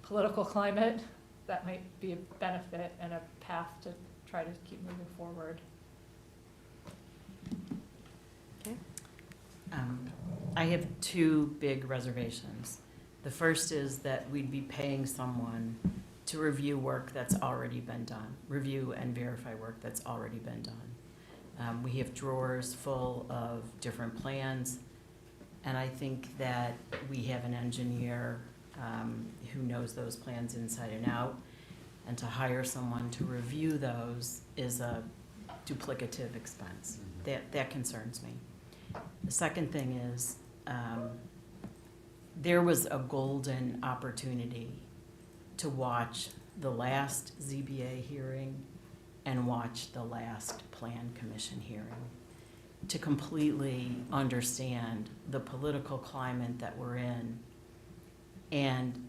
political climate, that might be a benefit and a path to try to keep moving forward.
I have two big reservations. The first is that we'd be paying someone to review work that's already been done, review and verify work that's already been done. We have drawers full of different plans, and I think that we have an engineer who knows those plans inside and out, and to hire someone to review those is a duplicative expense. That concerns me. The second thing is, there was a golden opportunity to watch the last ZBA hearing and watch the last Plan Commission hearing to completely understand the political climate that we're in, and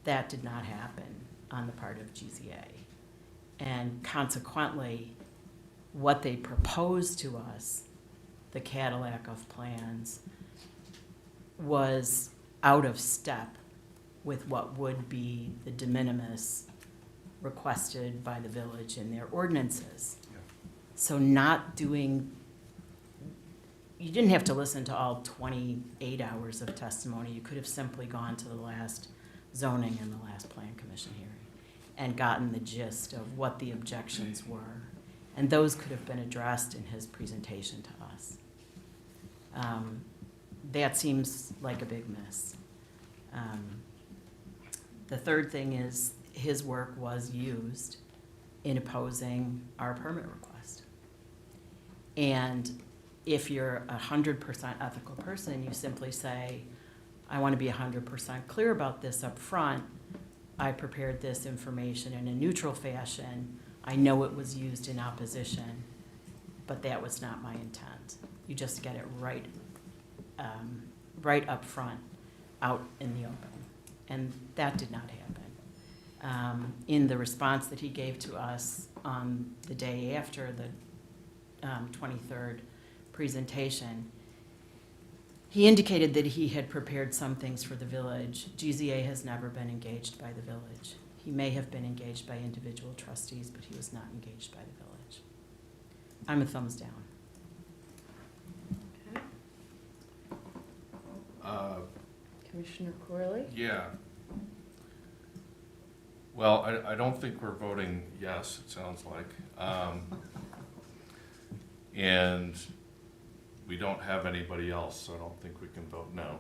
that did not happen on the part of GZA. And consequently, what they proposed to us, the Cadillac of plans, was out of step with what would be the de minimis requested by the village in their ordinances. So not doing, you didn't have to listen to all 28 hours of testimony. You could have simply gone to the last zoning and the last Plan Commission hearing and gotten the gist of what the objections were. And those could have been addressed in his presentation to us. That seems like a big miss. The third thing is his work was used in opposing our permit request. And if you're 100% ethical person, you simply say, I want to be 100% clear about this up front. I prepared this information in a neutral fashion. I know it was used in opposition, but that was not my intent. You just get it right up front, out in the open. And that did not happen. In the response that he gave to us on the day after the 23rd presentation, he indicated that he had prepared some things for the village. GZA has never been engaged by the village. He may have been engaged by individual trustees, but he was not engaged by the village. I'm a thumbs down. Commissioner Corley?
Yeah. Well, I don't think we're voting yes, it sounds like. And we don't have anybody else, so I don't think we can vote no.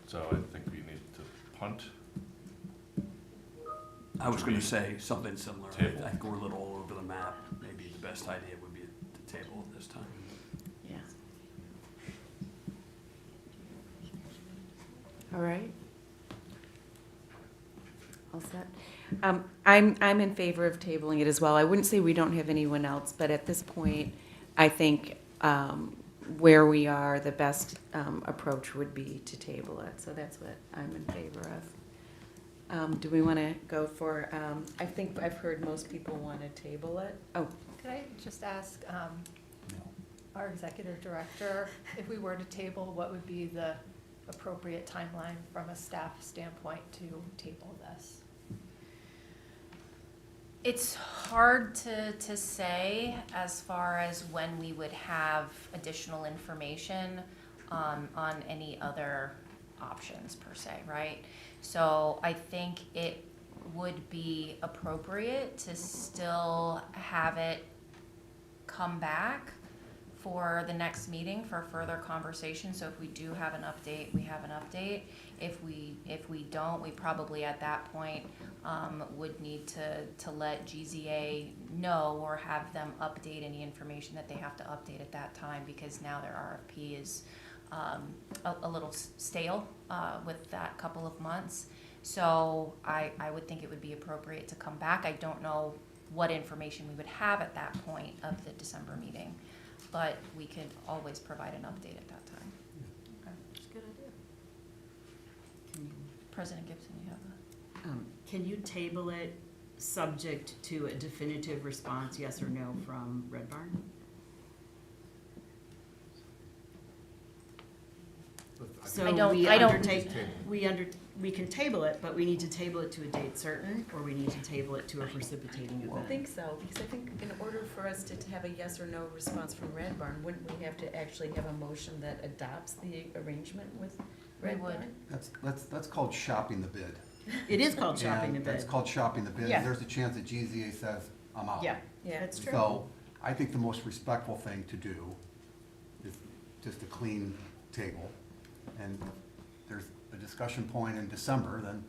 So I think we need to punt.
I was gonna say something similar.
Table.
I think we're a little all over the map. Maybe the best idea would be to table it this time.
Yeah. All right. All set. I'm in favor of tabling it as well. I wouldn't say we don't have anyone else, but at this point, I think where we are, the best approach would be to table it. So that's what I'm in favor of. Do we want to go for, I think I've heard most people want to table it. Oh,
Could I just ask our executive director, if we were to table, what would be the appropriate timeline from a staff standpoint to table this?
It's hard to say as far as when we would have additional information on any other options per se, right? So I think it would be appropriate to still have it come back for the next meeting for further conversation. So if we do have an update, we have an update. If we don't, we probably at that point would need to let GZA know or have them update any information that they have to update at that time, because now their RFP is a little stale with that couple of months. So I would think it would be appropriate to come back. I don't know what information we would have at that point of the December meeting, but we could always provide an update at that time.
That's a good idea.
President Gibson, you have a...
can you table it subject to a definitive response, yes or no, from Red Barn?
So
I don't-
we
I don't-
undertake, we can table it, but we need to table it to a date certain, or we need to table it to a precipitating
I
event.
think so, because I think in order for us to have a yes or no response from Red Barn, wouldn't we have to actually have a motion that adopts the arrangement with Red
We would.
Barn?
That's called shopping the bid.
It is called shopping the
And
bid.
That's called shopping the bid.
Yeah.
There's a chance that GZA says, I'm out.
Yeah,
Yeah.
that's true.
So I think the most respectful thing to do is just a clean table. And there's a discussion point in December, then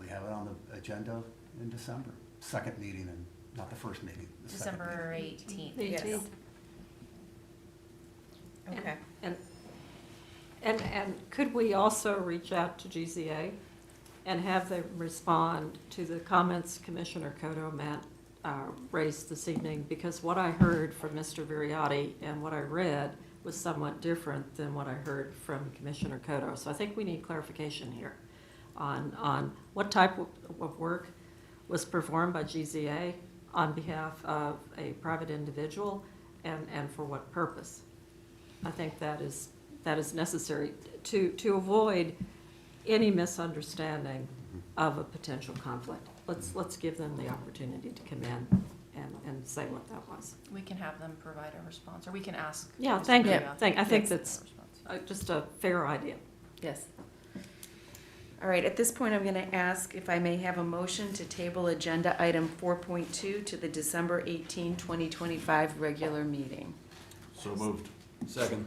we have it on the agenda in December. Second meeting and not the first meeting, the second meeting.
December 18th.
Yes. Okay.
And could we also reach out to GZA and have them respond to the comments Commissioner Coto raised this evening? Because what I heard from Mr. Viriotti and what I read was somewhat different than what I heard from Commissioner Coto. So I think we need clarification here on what type of work was performed by GZA on behalf of a private individual and for what purpose. I think that is necessary to avoid any misunderstanding of a potential conflict. Let's give them the opportunity to come in and say what that was.
We can have them provide a response, or we can ask.
Yeah,
Mr.
thank you.
Viriotti.
I think
Yes.
that's just a fair idea.
Yes. All right, at this point, I'm going to ask if I may have a motion to table agenda item 4.2 to the December 18, 2025 regular meeting.
So moved.
Second.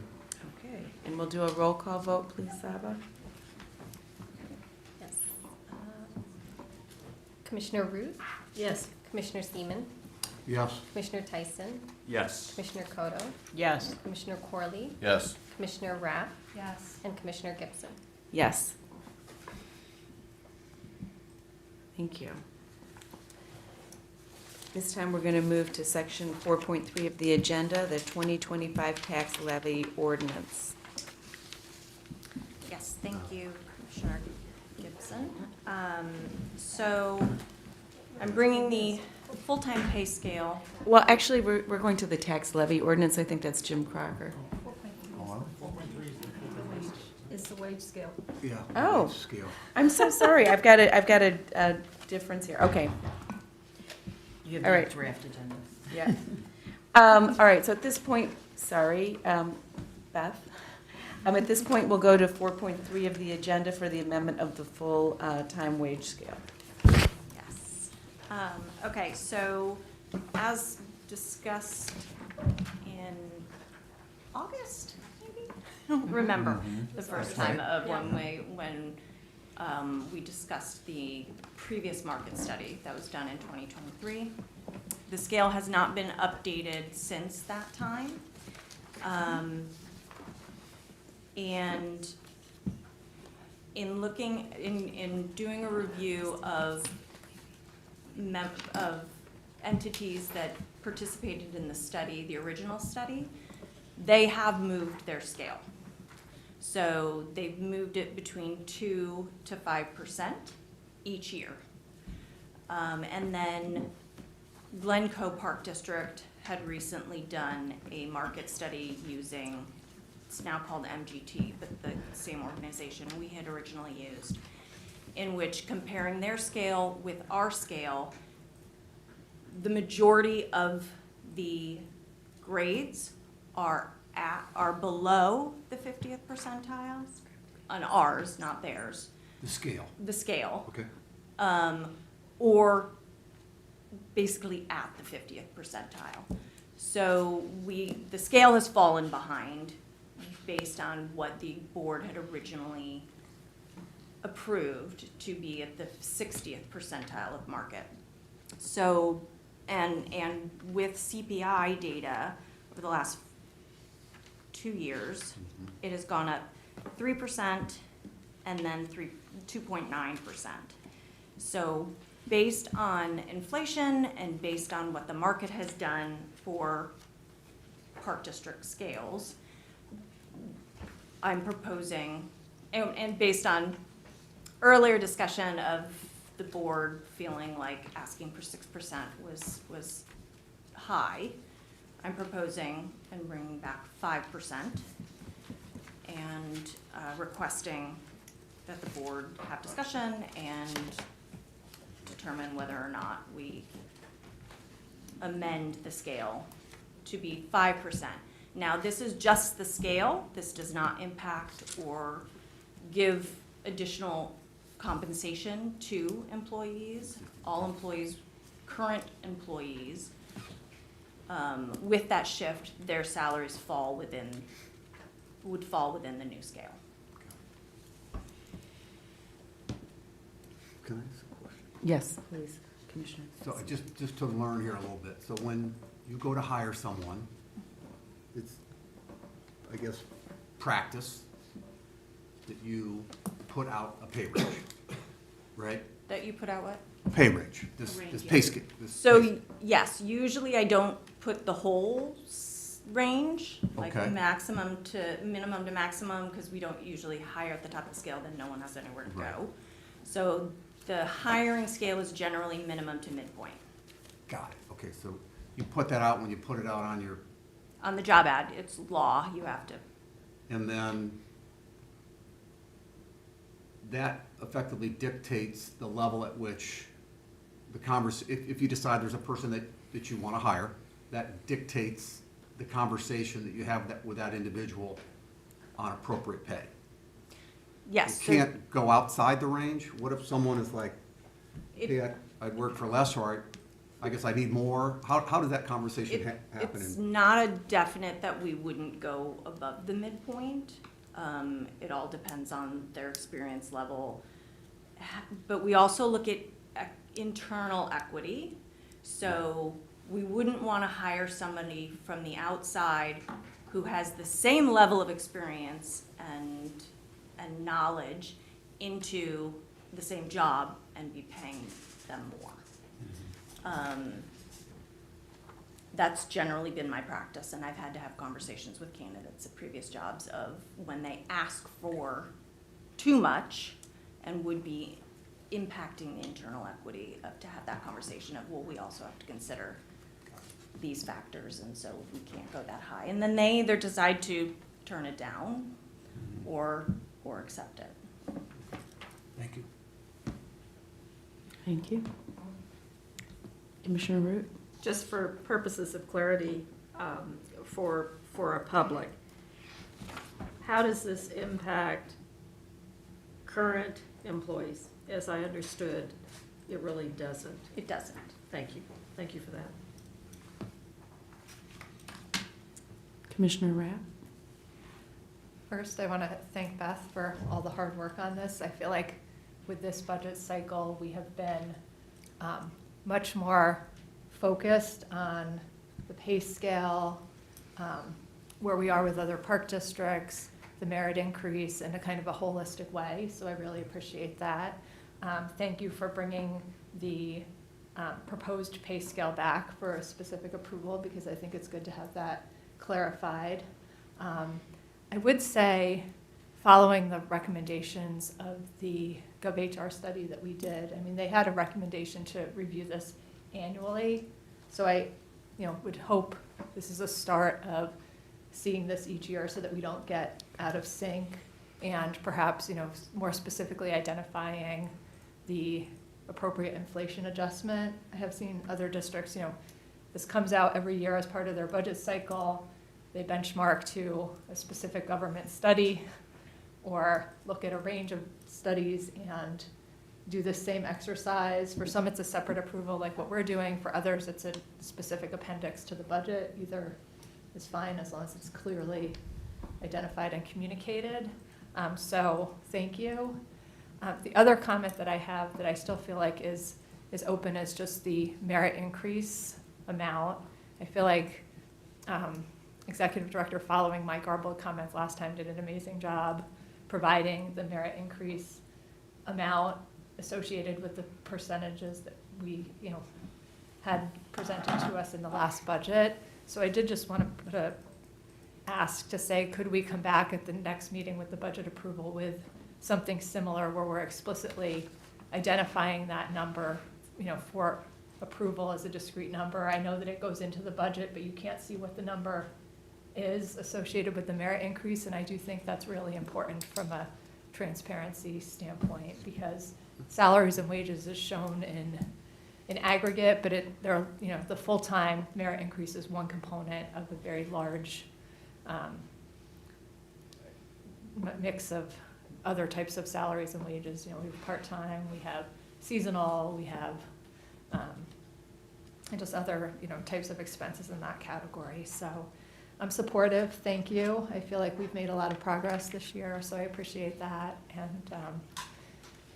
Okay, and we'll do a roll call vote, please, Saba.
Yes. Commissioner Ruth,
Yes.
Commissioner Seaman,
Yes.
Commissioner Tyson,
Yes.
Commissioner Koto,
Yes.
Commissioner Corley,
Yes.
Commissioner Rapp,
Yes.
and Commissioner Gibson.
Yes. Thank you. This time, we're going to move to section 4.3 of the agenda, the 2025 tax levy ordinance.
Yes, thank you, Commissioner Gibson. So I'm bringing the full-time pay scale.
Well, actually, we're going to the tax levy ordinance. I think that's Jim Crocker.
It's the wage scale.
Yeah.
Oh.
Scale.
I'm so sorry. I've got a difference here. Okay.
You have
All
the
right.
draft agenda.
Yeah. All right, so at this point, sorry, Beth. At this point, we'll go to 4.3 of the agenda for the amendment of the full-time wage scale.
Yes. Okay, so as discussed in August, maybe? I don't remember the first time of when we discussed the previous market study that was done in 2023. The scale has not been updated since that time. And in looking, in doing a review of entities that participated in the study, the original study, they have moved their scale. So they've moved it between 2 to 5% each year. And then Glencoe Park District had recently done a market study using, it's now called MGT, but the same organization we had originally used, in which comparing their scale with our scale, the majority of the grades are below the 50th percentile on ours, not theirs,
The scale.
the scale,
Okay.
or basically at the 50th percentile. So the scale has fallen behind based on what the board had originally approved to be at the 60th percentile of market. So, and with CPI data over the last 2 years, it has gone up 3% and then 2.9%. So based on inflation and based on what the market has done for Park District scales, I'm proposing, and based on earlier discussion of the board feeling like asking for 6% was high, I'm proposing and bringing back 5%.
and requesting that the board have discussion and determine whether or not we amend the scale to be 5%. Now, this is just the scale. This does not impact or give additional compensation to employees. All employees, current employees, with that shift, their salaries would fall within the new scale.
Can I ask a question?
Yes, please, Commissioner.
So just to learn here a little bit, so when you go to hire someone, it's, I guess, practice that you put out a pay range, right?
That you put out what?
A pay range, this pay scale.
So, yes, usually I don't put the whole range, like
Okay.
minimum to maximum, because we don't usually hire at the top of the scale, then no one has anywhere to
Right.
go. So the hiring scale is generally minimum to midpoint.
Got it, okay, so you put that out when you put it out on your,
On the job ad, it's law, you have to.
and then that effectively dictates the level at which the if you decide there's a person that you want to hire, that dictates the conversation that you have with that individual on appropriate pay.
Yes.
You can't go outside the range? What if someone is like, hey, I'd work for less, or I guess I need more? How does that conversation happen?
It's not a definite that we wouldn't go above the midpoint. It all depends on their experience level. But we also look at internal equity. So we wouldn't want to hire somebody from the outside who has the same level of experience and knowledge into the same job and be paying them more. That's generally been my practice, and I've had to have conversations with candidates at previous jobs of when they ask for too much and would be impacting the internal equity, of to have that conversation of, well, we also have to consider these factors, and so we can't go that high. And then they either decide to turn it down or accept it.
Thank you.
Thank you. Commissioner Root?
Just for purposes of clarity, for a public, how does this impact current employees? As I understood, it really doesn't.
It doesn't.
Thank you. Thank you for that.
Commissioner Rapp?
First, I want to thank Beth for all the hard work on this. I feel like with this budget cycle, we have been much more focused on the pay scale, where we are with other park districts, the merit increase in a kind of a holistic way. So I really appreciate that. Thank you for bringing the proposed pay scale back for a specific approval, because I think it's good to have that clarified. I would say, following the recommendations of the GovHR study that we did, I mean, they had a recommendation to review this annually. So I, would hope this is a start of seeing this each year so that we don't get out of sync, and perhaps, more specifically identifying the appropriate inflation adjustment. I have seen other districts, this comes out every year as part of their budget cycle. They benchmark to a specific government study or look at a range of studies and do the same exercise. For some, it's a separate approval like what we're doing. For others, it's a specific appendix to the budget. Either is fine as long as it's clearly identified and communicated. So thank you. The other comment that I have that I still feel like is open is just the merit increase amount. I feel like Executive Director, following my garbled comments last time, did an amazing job providing the merit increase amount associated with the percentages that we, had presented to us in the last budget. So I did just want to ask to say, could we come back at the next meeting with the budget approval with something similar where we're explicitly identifying that number, for approval as a discrete number? I know that it goes into the budget, but you can't see what the number is associated with the merit increase, and I do think that's really important from a transparency standpoint, because salaries and wages is shown in aggregate, but the full-time merit increase is one component of a very large mix of other types of salaries and wages. We have part-time, we have seasonal, we have and just other types of expenses in that category. So I'm supportive. Thank you. I feel like we've made a lot of progress this year, so I appreciate that. And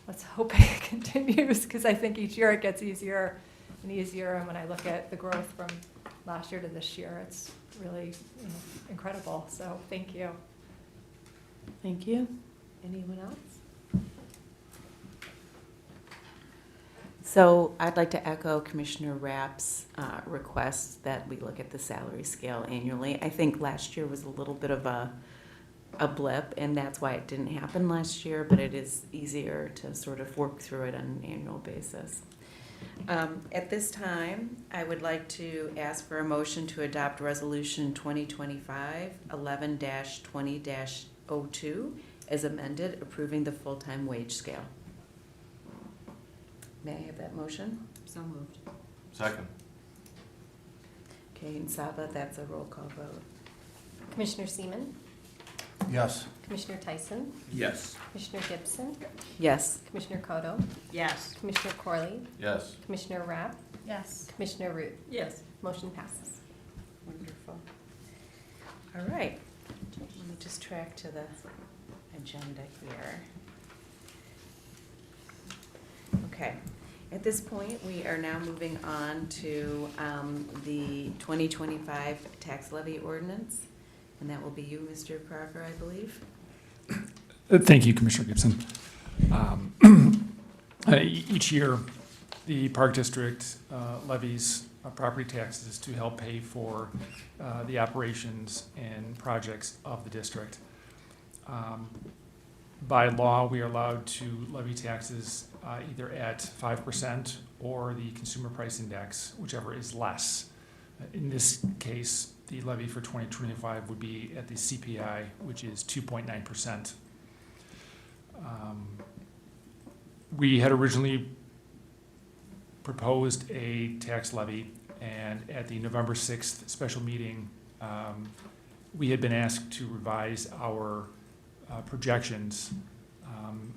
let's hope it continues, because I think each year it gets easier and easier. And when I look at the growth from last year to this year, it's really incredible. So thank you.
Thank you. Anyone else? So I'd like to echo Commissioner Rapp's request that we look at the salary scale annually. I think last year was a little bit of a blip, and that's why it didn't happen last year, but it is easier to sort of work through it on an annual basis. At this time, I would like to ask for a motion to adopt Resolution 2025-11-20-02 as amended, approving the full-time wage scale. May I have that motion?
So moved.
Second.
Okay, and Saba, that's a roll call vote.
Commissioner Seaman,
Yes.
Commissioner Tyson,
Yes.
Commissioner Gibson,
Yes.
Commissioner Koto,
Yes.
Commissioner Corley,
Yes.
Commissioner Rapp,
Yes.
Commissioner Root.
Yes.
Motion passes.
Wonderful. All right. Let me just track to the agenda here. Okay. At this point, we are now moving on to the 2025 tax levy ordinance, and that will be you, Mr. Crocker, I believe.
Thank you, Commissioner Gibson. Each year, the Park District levies property taxes to help pay for the operations and projects of the district. By law, we are allowed to levy taxes either at 5% or the consumer price index, whichever is less. In this case, the levy for 2025 would be at the CPI, which is 2.9%. We had originally proposed a tax levy, and at the November 6th special meeting, we had been asked to revise our projections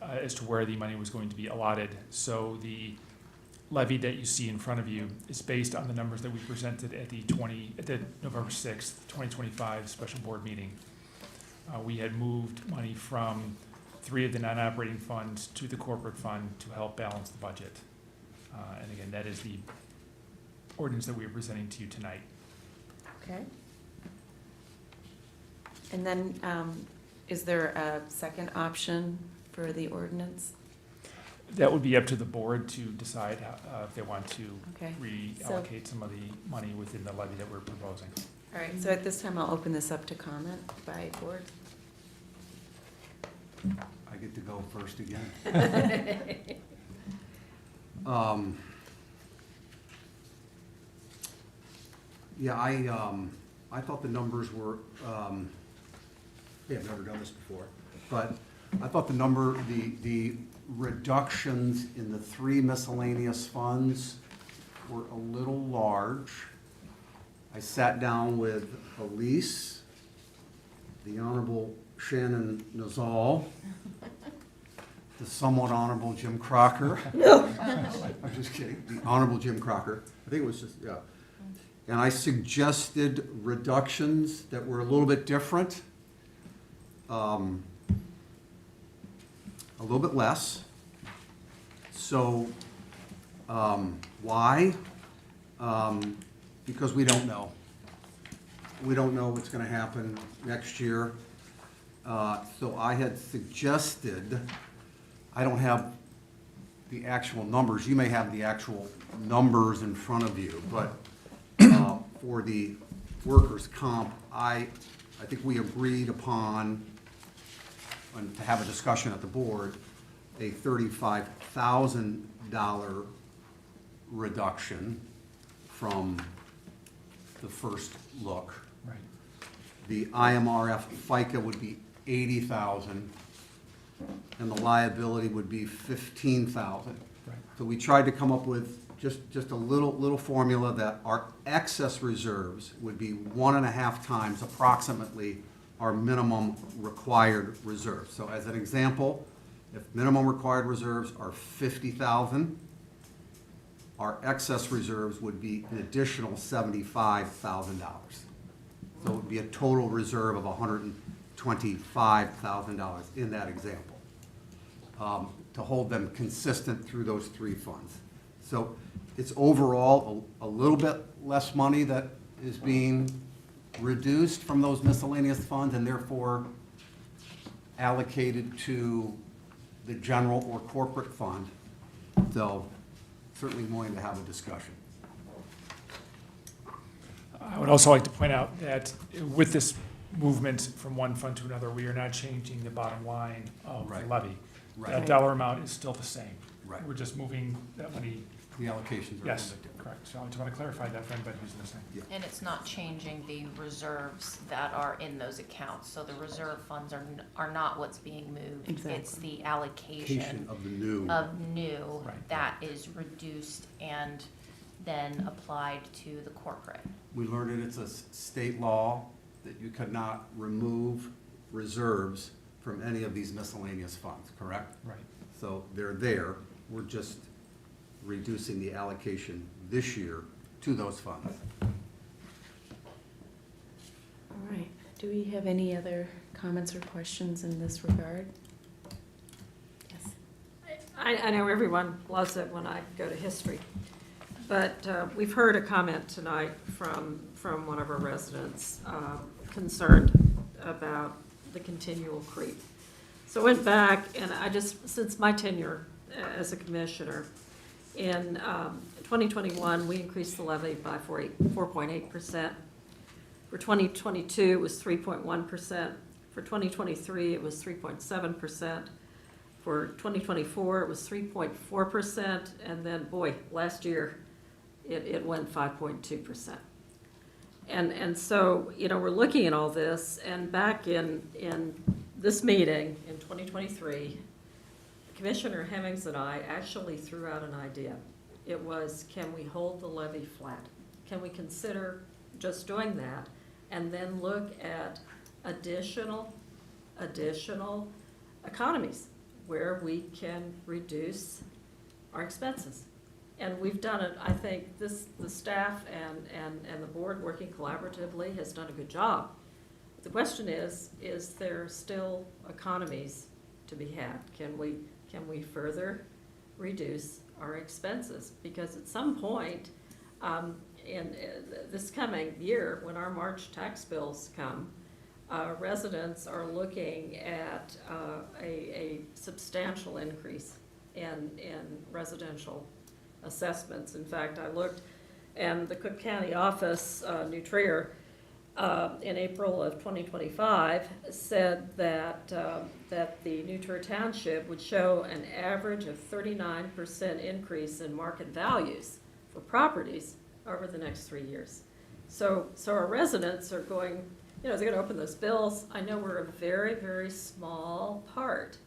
as to where the money was going to be allotted. So the levy that you see in front of you is based on the numbers that we presented at the November 6th, 2025 special board meeting. We had moved money from 3 of the non-operating funds to the corporate fund to help balance the budget. And again, that is the ordinance that we are presenting to you tonight.
Okay. And then, is there a second option for the ordinance?
That would be up to the board to decide if they want to
Okay.
reallocate some of the money within the levy that we're proposing.
All right, so at this time, I'll open this up to comment by board.
I get to go first again. Yeah, I thought the numbers were, I've never done this before, but I thought the reductions in the 3 miscellaneous funds were a little large. I sat down with Elise, the Honorable Shannon Nazal, the somewhat Honorable Jim Crocker. I'm just kidding, the Honorable Jim Crocker. I think it was just, yeah. And I suggested reductions that were a little bit different. A little bit less. So, why? Because we don't know. We don't know what's gonna happen next year. So I had suggested, I don't have the actual numbers, you may have the actual numbers in front of you, but for the workers' comp, I think we agreed upon, and to have a discussion at the board, a $35,000 reduction from the first look.
Right.
the IMRF FICA would be 80,000, and the liability would be 15,000.
Right.
So we tried to come up with just a little formula that our excess reserves would be 1.5 times approximately our minimum required reserves. So as an example, if minimum required reserves are 50,000, our excess reserves would be an additional $75,000. So it would be a total reserve of $125,000 in that example, to hold them consistent through those three funds. So it's overall a little bit less money that is being reduced from those miscellaneous funds and therefore allocated to the general or corporate fund. So certainly willing to have a discussion.
I would also like to point out that with this movement from one fund to another, we are not changing the bottom line of the
Right.
levy.
Right.
That dollar amount is still the same.
Right.
We're just moving that money.
The allocations are a
Yes,
little bit different.
correct. So I just want to clarify that for anybody who's listening.
And it's not changing the reserves that are in those accounts. So the reserve funds are not what's being moved. It's
Exactly.
the allocation
Of the new.
Right.
that is reduced and then applied to the corporate.
We learned that it's a state law that you could not remove reserves from any of these miscellaneous funds, correct?
Right.
So they're there. We're just reducing the allocation this year to those funds.
All right. Do we have any other comments or questions in this regard? Yes.
I know everyone loves it when I go to history, but we've heard a comment tonight from one of our residents concerned about the continual creep. So I went back and since my tenure as a commissioner, in 2021, we increased the levy by 4.8%. For 2022, it was 3.1%. For 2023, it was 3.7%. For 2024, it was 3.4%. And then, boy, last year, it went 5.2%. And so, we're looking at all this, and back in this meeting in 2023, Commissioner Hemmings and I actually threw out an idea. It was, can we hold the levy flat? Can we consider just doing that and then look at additional economies where we can reduce our expenses? And we've done it. I think the staff and the board working collaboratively has done a good job. The question is there still economies to be had? Can we further reduce our expenses? Because at some point, in this coming year, when our March tax bills come, residents are looking at a substantial increase in residential assessments. In fact, I looked, and the Cook County office, New Trier, in April of 2025, said that the New Trier Township would show an average of 39% increase in market values for properties over the next 3 years. So our residents are going, they're going to open those bills. I know we're a very, very small part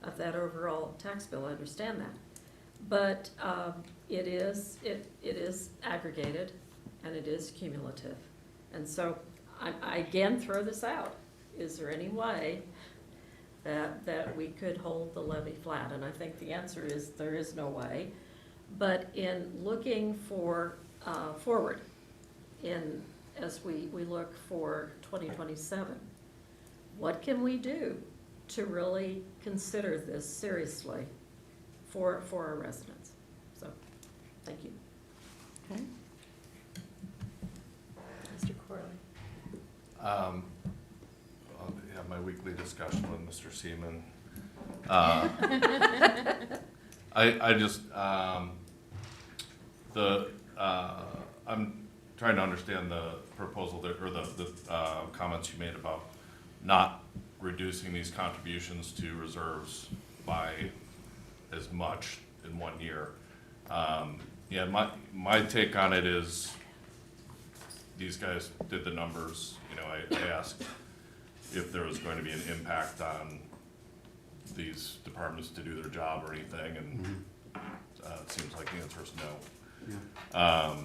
of that overall tax bill. I understand that. But it is aggregated and it is cumulative. And so I again throw this out. Is there any way that we could hold the levy flat? And I think the answer is there is no way. But in looking for forward, as we look for 2027, what can we do to really consider this seriously for our residents? So, thank you.
Okay. Mr. Corley.
I'll have my weekly discussion with Mr. Seaman. I'm trying to understand the proposal there, or the comments you made about not reducing these contributions to reserves by as much in 1 year. Yeah, my take on it is these guys did the numbers, you know, I asked if there was going to be an impact on these departments to do their job or anything, and it seems like the answer is no.
Yeah.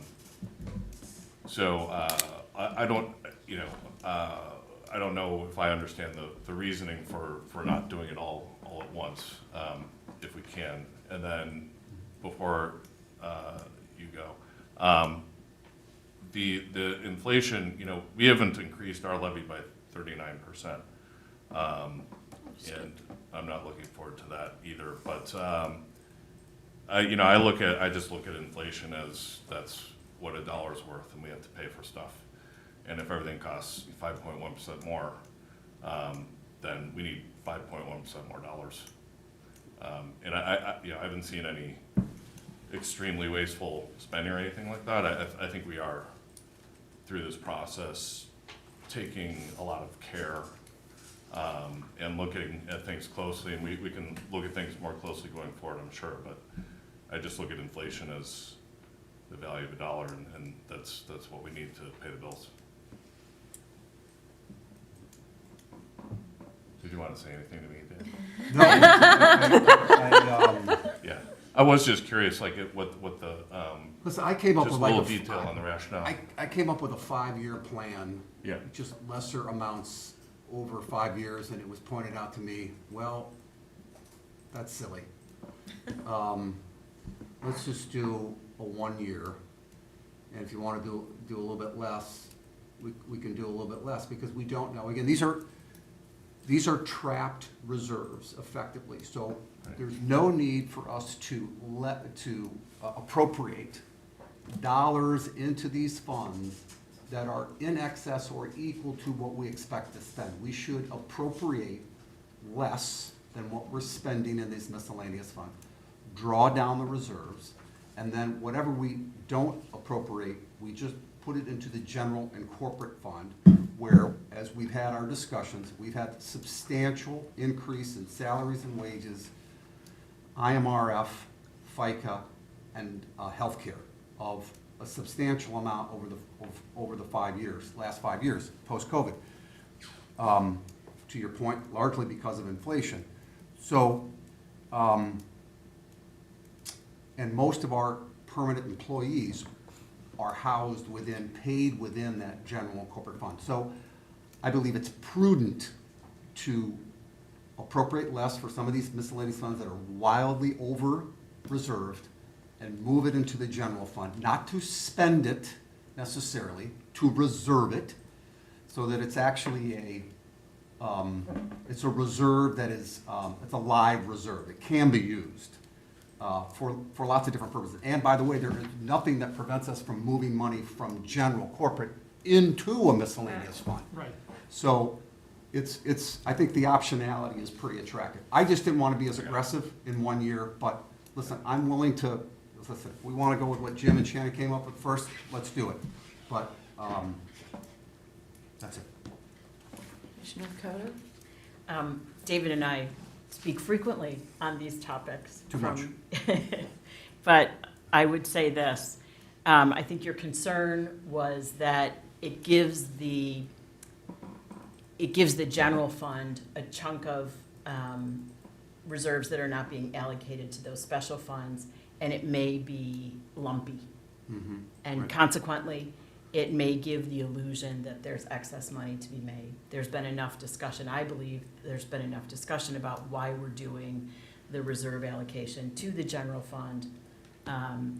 So I don't, you know, I don't know if I understand the reasoning for not doing it all at once, if we can. And then before you go, the inflation, you know, we haven't increased our levy by 39%. And I'm not looking forward to that either. But you know, I just look at inflation as that's what a dollar's worth, and we have to pay for stuff. And if everything costs 5.1% more, then we need 5.1% more dollars. And you know, I haven't seen any extremely wasteful spending or anything like that. I think we are, through this process, taking a lot of care and looking at things closely, and we can look at things more closely going forward, I'm sure, but I just look at inflation as the value of a dollar, and that's what we need to pay the bills. Did you want to say anything to me, Dan?
No.
Yeah, I was just curious, like, what the,
Listen, I came up
just
with
a
like
little detail on the rationale.
I came up with a 5-year plan.
Yeah.
Just lesser amounts over 5 years, and it was pointed out to me, well, that's silly. Let's just do a 1 year, and if you want to do a little bit less, we can do a little bit less, because we don't know. Again, these are trapped reserves effectively, so there's no need for us to appropriate dollars into these funds that are in excess or equal to what we expect to spend. We should appropriate less than what we're spending in these miscellaneous funds, draw down the reserves, and then whatever we don't appropriate, we just put it into the general and corporate fund, where, as we've had our discussions, we've had substantial increase in salaries and wages, IMRF, FICA, and healthcare of a substantial amount over the 5 years, last 5 years, post-COVID. To your point, largely because of inflation. So, and most of our permanent employees are housed paid within that general and corporate fund. So I believe it's prudent to appropriate less for some of these miscellaneous funds that are wildly over-reserved and move it into the general fund, not to spend it necessarily, to reserve it, so that it's actually it's a reserve that is, it's a live reserve. It can be used for lots of different purposes. And by the way, there is nothing that prevents us from moving money from general corporate into a miscellaneous fund.
Right.
So I think the optionality is pretty attractive. I just didn't want to be as aggressive in 1 year, but listen, I'm willing to, listen, if we want to go with what Jim and Shannon came up with first, let's do it. But that's it.
Commissioner Coder?
David and I speak frequently on these topics.
Too much.
But I would say this, I think your concern was that it gives the general fund a chunk of reserves that are not being allocated to those special funds, and it may be lumpy.
Mm-hmm.
And
Right.
consequently, it may give the illusion that there's excess money to be made. There's been enough discussion, I believe, there's been enough discussion about why we're doing the reserve allocation to the general fund,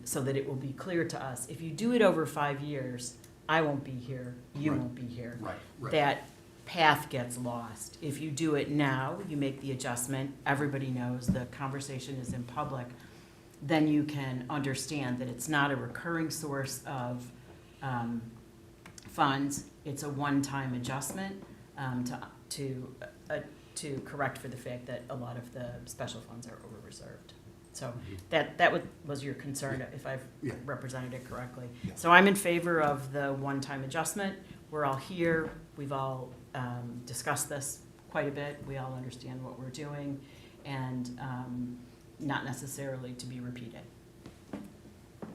so that it will be clear to us. If you do it over 5 years, I won't be here, you
Right.
won't be here.
Right.
That path gets lost. If you do it now, you make the adjustment, everybody knows, the conversation is in public, then you can understand that it's not a recurring source of funds. It's a one-time adjustment to correct for the fact that a lot of the special funds are over-reserved. So that was your concern, if I've
Yeah.
represented it correctly.
Yeah.
So I'm in favor of the one-time adjustment. We're all here. We've all discussed this quite a bit. We all understand what we're doing, and not necessarily to be repeated.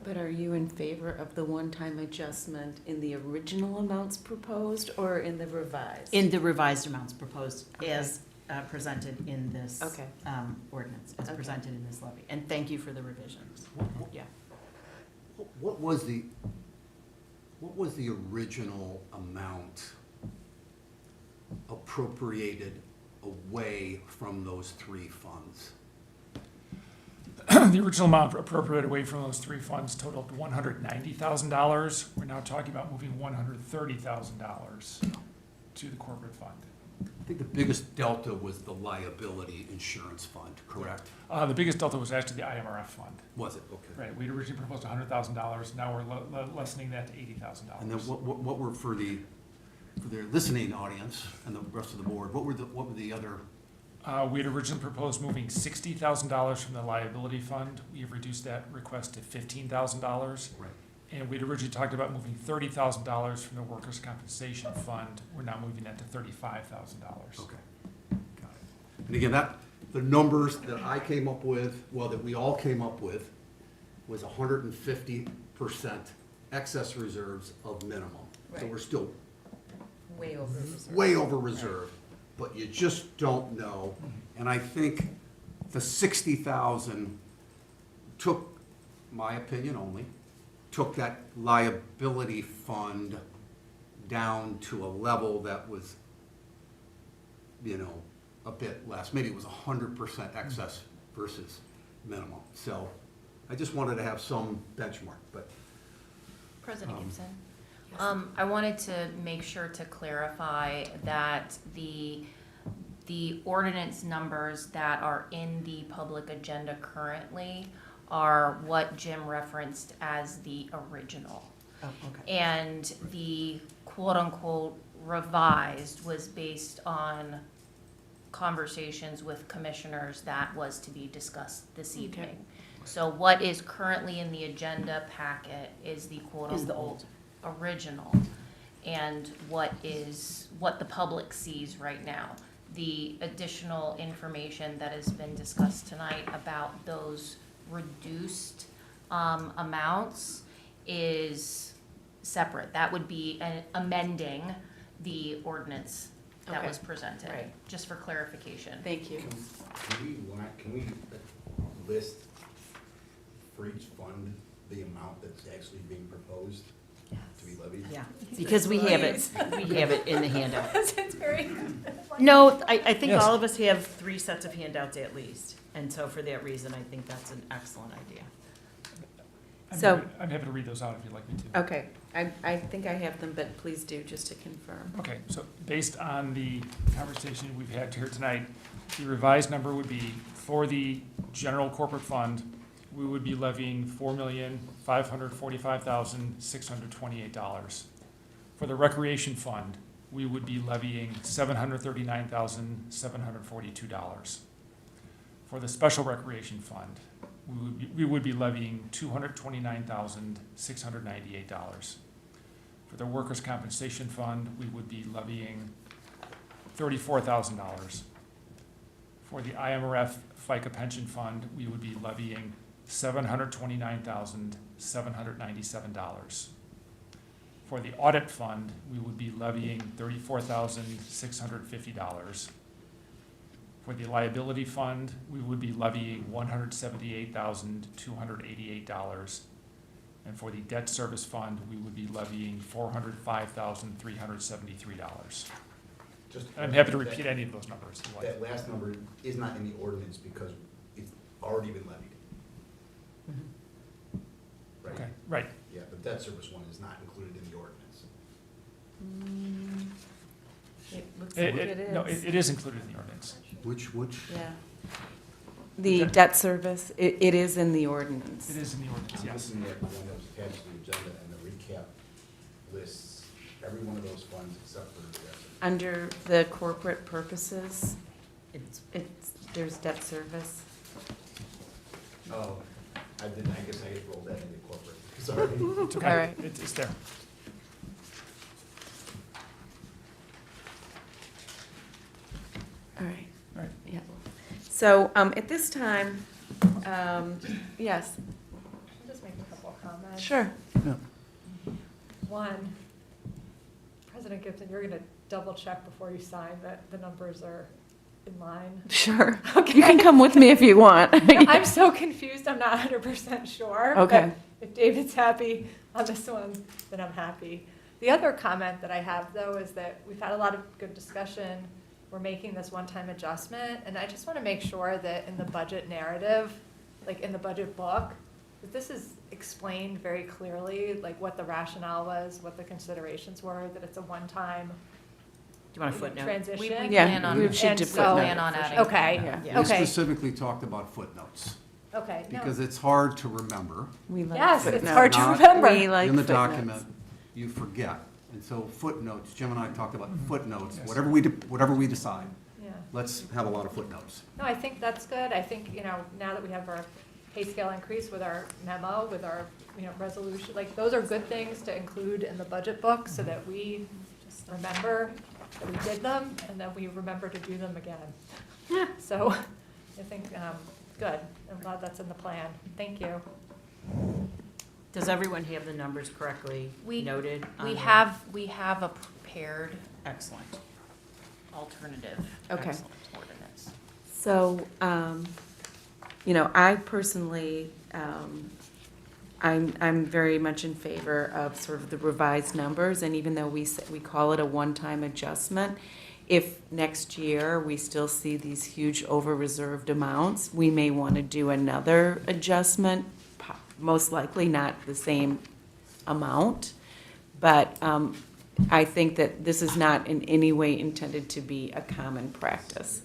But are you in favor of the one-time adjustment in the original amounts proposed or in the revised?
In the revised amounts proposed as presented in this
Okay.
ordinance, as
Okay.
presented in this levy. And thank you for the revisions. Yeah.
What was the original amount appropriated away from those three funds?
The original amount appropriated away from those three funds totaled $190,000. We're now talking about moving $130,000 to the corporate fund.
I think the biggest delta was the liability insurance fund, correct?
The biggest delta was actually the IMRF fund.
Was it? Okay.
Right, we'd originally proposed $100,000, now we're lessening that to $80,000.
And then what were, for the listening audience and the rest of the board, what were the other?
We had originally proposed moving $60,000 from the liability fund. We have reduced that request to $15,000.
Right.
And we'd originally talked about moving $30,000 from the workers' compensation fund. We're now moving that to $35,000.
Okay, got it. And again, the numbers that I came up with, well, that we all came up with, was 150% excess reserves of minimum. So
Right.
we're still
Way over reserve.
way over reserve, but you just don't know. And I think the 60,000 took, my opinion only, took that liability fund down to a level that was, a bit less. Maybe it was 100% excess versus minimum. So I just wanted to have some benchmark, but.
President Gibson? I wanted to make sure to clarify that the ordinance numbers that are in the public agenda currently are what Jim referenced as the original.
Oh, okay.
And the quote-unquote revised was based on conversations with commissioners that was to be discussed this evening. So what is currently in the agenda packet is the quote-unquote original, and what the public sees right now. The additional information that has been discussed tonight about those reduced amounts is separate. That would be amending the ordinance that
Okay.
was presented,
Right.
just for clarification.
Thank you.
Can we list for each fund the amount that's actually being proposed to be levied?
Yeah, because we have it in the handout.
It's very.
No, I think
Yes.
all of us have 3 sets of handouts at least. And so for that reason, I think that's an excellent idea.
I'm happy to read those out if you'd like me to.
Okay, I think I have them, but please do, just to confirm.
Okay, so based on the conversation we've had here tonight, the revised number would be, for the general corporate fund, we would be levying $4,545,628. For the recreation fund, we would be levying $739,742. For the special recreation fund, we would be levying $229,698. For the workers' compensation fund, we would be levying $34,000. For the IMRF FICA pension fund, we would be levying $729,797. For the audit fund, we would be levying $34,650. For the liability fund, we would be levying $178,288. And for the debt service fund, we would be levying $405,373. I'm happy to repeat any of those numbers if you like.
That last number is not in the ordinance because it's already been levied. Right?
Okay, right.
Yeah, the debt service one is not included in the ordinance.
It looks like it is.
No, it is included in the ordinance.
Which?
Yeah. The debt service, it is in the ordinance.
It is in the ordinance,
I'm
yes.
looking at the one that was attached to the agenda and the recap lists every one of those funds except for the debt.
Under the corporate purposes, there's debt service.
Oh, I guess I just rolled that into corporate. Sorry.
It's okay.
All right.
It's there.
All right.
Right.
Yeah. So at this time, yes.
I'll just make a couple of comments. comments?
Sure.
One, President Gibson, you're gonna double check before you sign that the numbers are in line?
Sure.
Okay.
You can come with me if you want.
I'm so confused, I'm not 100% sure.
Okay.
But if David's happy on this one, then I'm happy. The other comment that I have, though, is that we've had a lot of good discussion. We're making this one-time adjustment, and I just want to make sure that in the budget narrative, like in the budget book, that this is explained very clearly, like what the rationale was, what the considerations were, that it's a one-time
Do you want a footnote?
transition.
We
Yeah,
plan on,
we
we
should do
plan
footnote.
on adding.
Okay,
Yeah.
We
okay,
specifically talked about footnotes,
okay. no.
because it's hard to remember.
We like
Yes, it's
footnotes.
hard to
Not
remember.
We like
In the
footnotes.
document, you forget. And so footnotes, Jim and I talked about footnotes,
Yes.
whatever we decide,
Yeah.
let's have a lot of footnotes.
No, I think that's good. I think, now that we have our pay scale increase with our memo, with our, resolution, like, those are good things to include in the budget book so that we just remember that we did them and then we remember to do them again. So I think, good. I'm glad that's in the plan. Thank you.
Does everyone have the numbers correctly
We-
noted? on
We
the-
have a prepared
Excellent.
alternative.
Okay.
Excellent ordinance.
So, I personally, I'm very much in favor of sort of the revised numbers, and even though we call it a one-time adjustment, if next year we still see these huge over-reserved amounts, we may want to do another adjustment, most likely not the same amount, but I think that this is not in any way intended to be a common practice.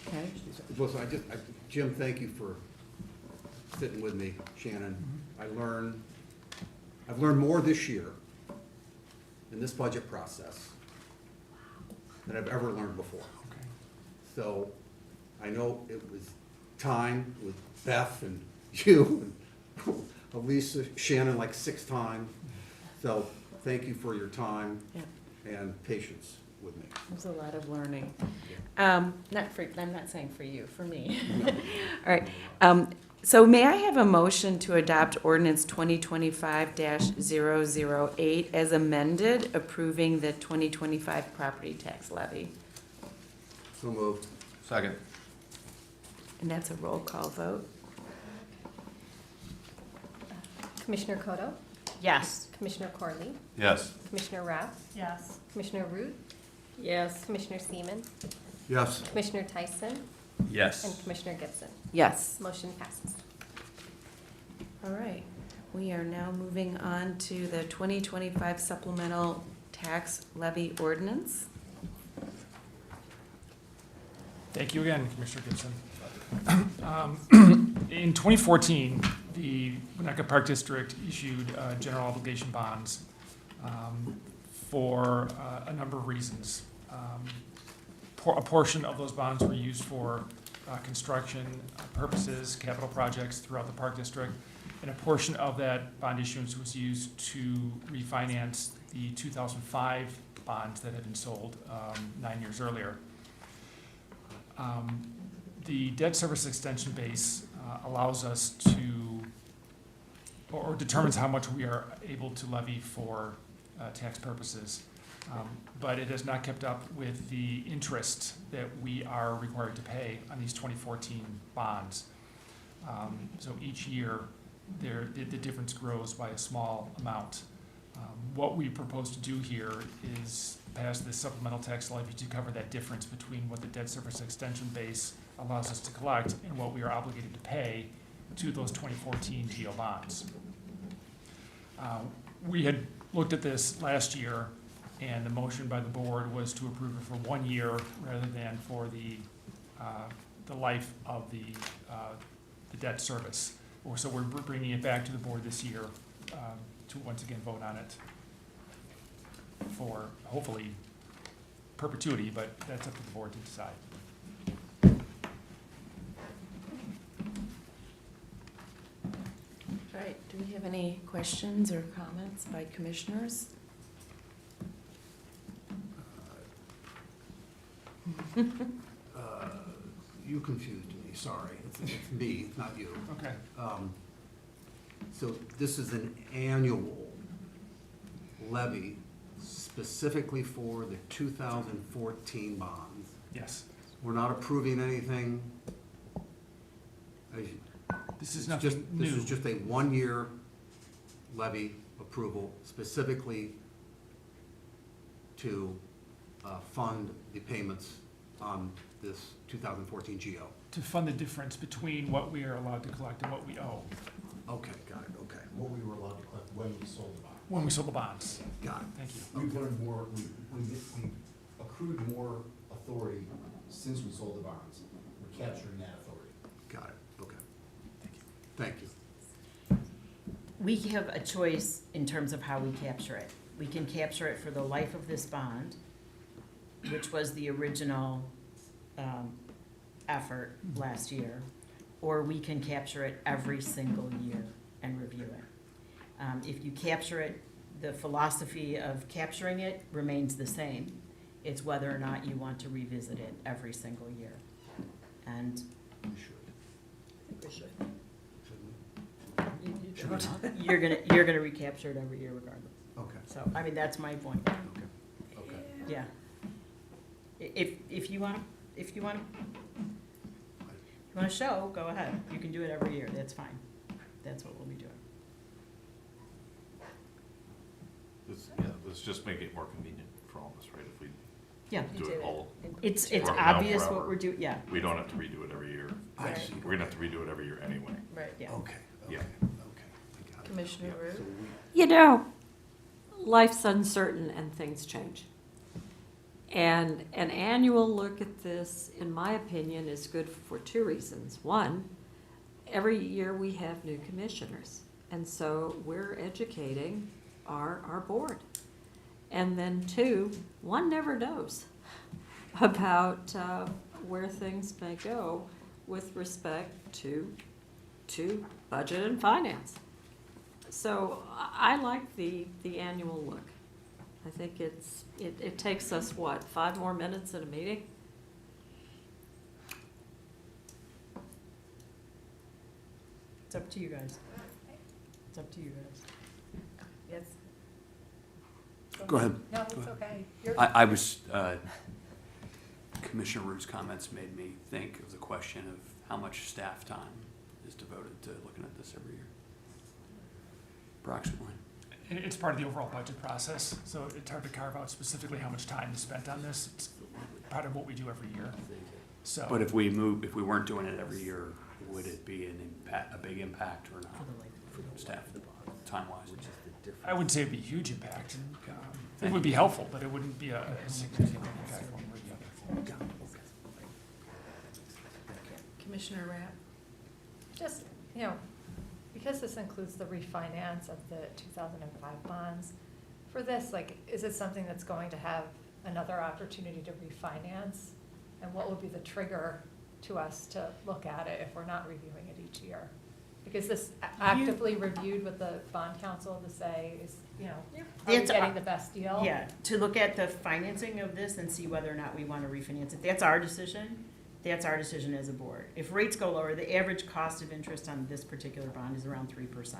Okay?
Listen, Jim, thank you for sitting with me, Shannon. I've learned more this year in this budget process than I've ever learned before. So I know it was time with Beth and you, and Elisa, Shannon like 6 times. So thank you for your time and patience with me.
There's a lot of learning. I'm not saying for you, for me. All right. So may I have a motion to adopt ordinance 2025-008 as amended, approving the 2025 property tax levy?
So moved.
Second.
And that's a roll call vote.
Commissioner Koto,
Yes.
Commissioner Corley,
Yes.
Commissioner Rath,
Yes.
Commissioner Root,
Yes.
Commissioner Seaman,
Yes.
Commissioner Tyson, and
Yes.
Commissioner Gibson.
Yes.
Motion passes.
All right. We are now moving on to the 2025 supplemental tax levy ordinance.
Thank you again, Commissioner Gibson. In 2014, the Winnetka Park District issued general obligation bonds for a number of reasons. A portion of those bonds were used for construction purposes, capital projects throughout the Park District, and a portion of that bond issuance was used to refinance the 2005 bonds that had been sold 9 years earlier. The debt service extension base allows us to, or determines how much we are able to levy for tax purposes. But it has not kept up with the interest that we are required to pay on these 2014 bonds. So each year, the difference grows by a small amount. What we propose to do here is pass this supplemental tax levy to cover that difference between what the debt service extension base allows us to collect and what we are obligated to pay to those 2014 GO bonds. We had looked at this last year, and the motion by the board was to approve it for 1 year rather than for the life of the debt service. So we're bringing it back to the board this year to once again vote on it for hopefully perpetuity, but that's up to the board to decide.
All right. Do we have any questions or comments by commissioners?
You confused me, sorry. It's me, not you.
Okay.
So this is an annual levy specifically for the 2014 bonds.
Yes.
We're not approving anything.
This is
It's
nothing
just- This
new.
is just a one-year levy approval specifically to fund the payments on this 2014 GO.
To fund the difference between what we are allowed to collect and what we owe
Okay, got it, okay.
What we were allowed to collect when we sold the bond.
when we sold the bonds.
Got it.
Thank you.
We've learned more, we accrued more authority since we sold the bonds. We're capturing that authority.
Got it, okay. Thank you.
We have a choice in terms of how we capture it. We can capture it for the life of this bond, which was the original effort last year, or we can capture it every single year and review it. If you capture it, the philosophy of capturing it remains the same. It's whether or not you want to revisit it every single year. And
We should.
we should.
Should we not?
You're gonna recapture it every year regardless.
Okay,
So, I mean, that's my point.
okay.
Yeah. If you want, show, go ahead. You can do it every year. That's fine. That's what we'll be doing.
Let's just make it more convenient for all of us, right? If we
Yeah.
do it all.
It's
broken down
obvious
forever,
what we're doing, yeah.
We don't have to redo it every year.
I see.
We're gonna have to redo it every year anyway.
Right, yeah.
Okay, okay,
Yeah.
okay. I got it.
Commissioner
Yeah, so
Root?
You know, life's uncertain and things change. And an annual look at this, in my opinion, is good for two reasons. One, every year we have new commissioners, and so we're educating our board. And then two, one never knows about where things may go with respect to budget and finance. So I like the annual look. I think it takes us, what, 5 more minutes at a meeting?
It's up to you guys. It's up to you guys.
Yes.
Go ahead.
No, it's okay. You're-
I was, Commissioner Root's comments made me think of the question of how much staff time is devoted to looking at this every year. Approximately.
It's part of the overall budget process, so it's hard to carve out specifically how much time is spent on this. It's part of what we do every year. So.
But if we weren't doing it every year, would it be a big impact or not? For the staff, time-wise?
I wouldn't say it'd be a huge impact. It would be helpful, but it wouldn't be a significant impact one way or the other.
Commissioner Rapp?
Just, because this includes the refinance of the 2005 bonds, for this, is it something that's going to have another opportunity to refinance? And what would be the trigger to us to look at it if we're not reviewing it each year? Because this actively reviewed with the bond council to say, are we
That's
getting the best deal?
Yeah, to look at the financing of this and see whether or not we want to refinance it. That's our decision. That's our decision as a board. If rates go lower, the average cost of interest on this particular bond is around 3%.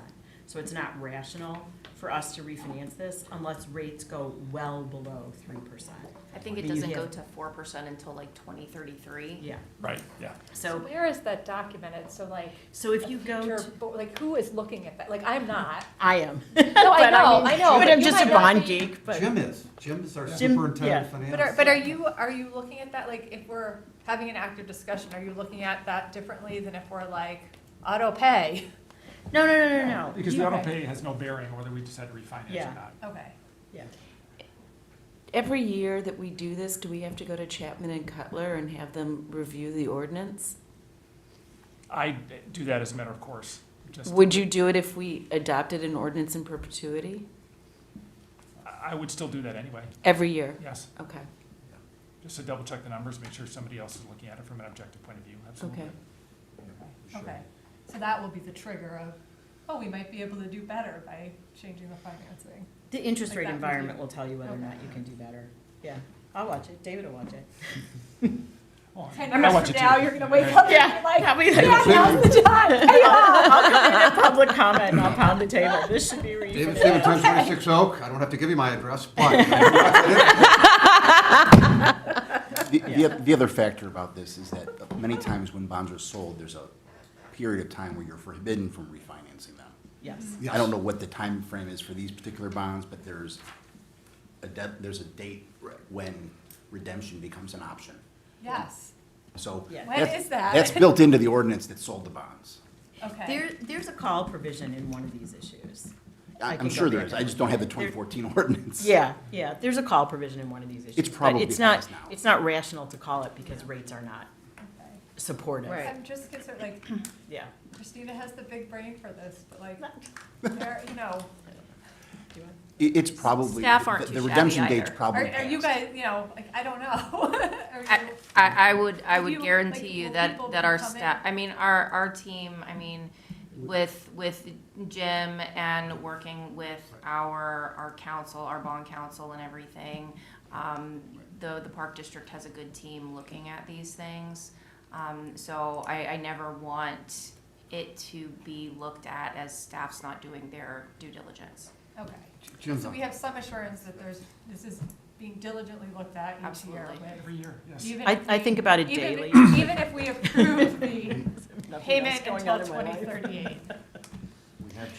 So it's not rational for us to refinance this unless rates go well below 3%.
I think it
I mean, you
doesn't go
have-
to 4% until like 2033.
Yeah.
Right, yeah.
So
So,
where is that documented? So
so if you go
future
to,
bo- who is looking at that? I'm not.
I am.
No, I
But
know,
mean,
I know.
But I'm
you
just a
might not
bond
be-
geek, but.
Jim is our
Jim-
superintendent
yeah.
of finance.
But are you looking at that, if we're having an active discussion, are you looking at that differently than if we're auto pay?
No.
Because
You-
the auto pay has no bearing on whether we decide to refinance
Yeah.
or not.
Okay.
Yeah.
Every year that we do this, do we have to go to Chapman and Cutler and have them review the ordinance?
I do that as a matter of course. Just,
Would you do it if we adopted an ordinance in perpetuity?
I would still do that anyway,
Every year?
yes.
Okay,
Just to double check the numbers, make sure somebody else is looking at it from an objective point of view, absolutely.
okay.
Okay. So that will be the trigger of, we might be able to do better by changing the financing.
The interest
Like
rate
that
environment
review.
will tell you whether or not
Okay.
you can do better. Yeah, I'll watch it. David will watch it.
10
I
years
want
from
you
now,
to.
you're gonna wake up and be like,
I'll be like,
yeah, now's the time. Hey,
I'll come in at public comment and I'll pound the table. This should be
David
refinished.
Stephen, 1026 Oak. I don't have to give you my address, but
The other factor about this is that many times when bonds are sold, there's a period of time where you're forbidden from refinancing them.
Yes.
I don't know what the time frame is for these particular bonds, but there's a date when redemption becomes an option.
Yes,
So
Yeah.
When is that?
That's built into the ordinance that sold the bonds.
okay.
There's a call provision in one of these issues. I
I'm
can
sure
go
there
back
is.
and
I just don't have the
look at it.
2014 ordinance.
Yeah, there's a call provision in one of these issues.
It's
but
probably
it's not,
passed now.
it's not rational to call it because rates are not supportive.
I'm just concerned, like,
Yeah.
Christina has the big brain for this, but like, there, you know,
It's probably,
Staff aren't
the
too
redemption
shabby
date's
either.
probably
are you
passed.
guys, you know, like, I don't know. Are you-
I would
If you-
guarantee
like,
you
will
that,
people
that our
come
staff,
in?
I mean, our team, I mean, with Jim and working with our council, our bond council and everything, the park district has a good team looking at these things. So I never want it to be looked at as staff's not doing their due diligence.
Okay,
Jim's
so
on.
we have some assurance that this is being diligently looked at each year.
Absolutely.
with-
Every year, yes.
even
I
if
I
we-
think about it
even-
daily.
Even if we approve the
Nothing
payment
else going
until
on in my life.
2038.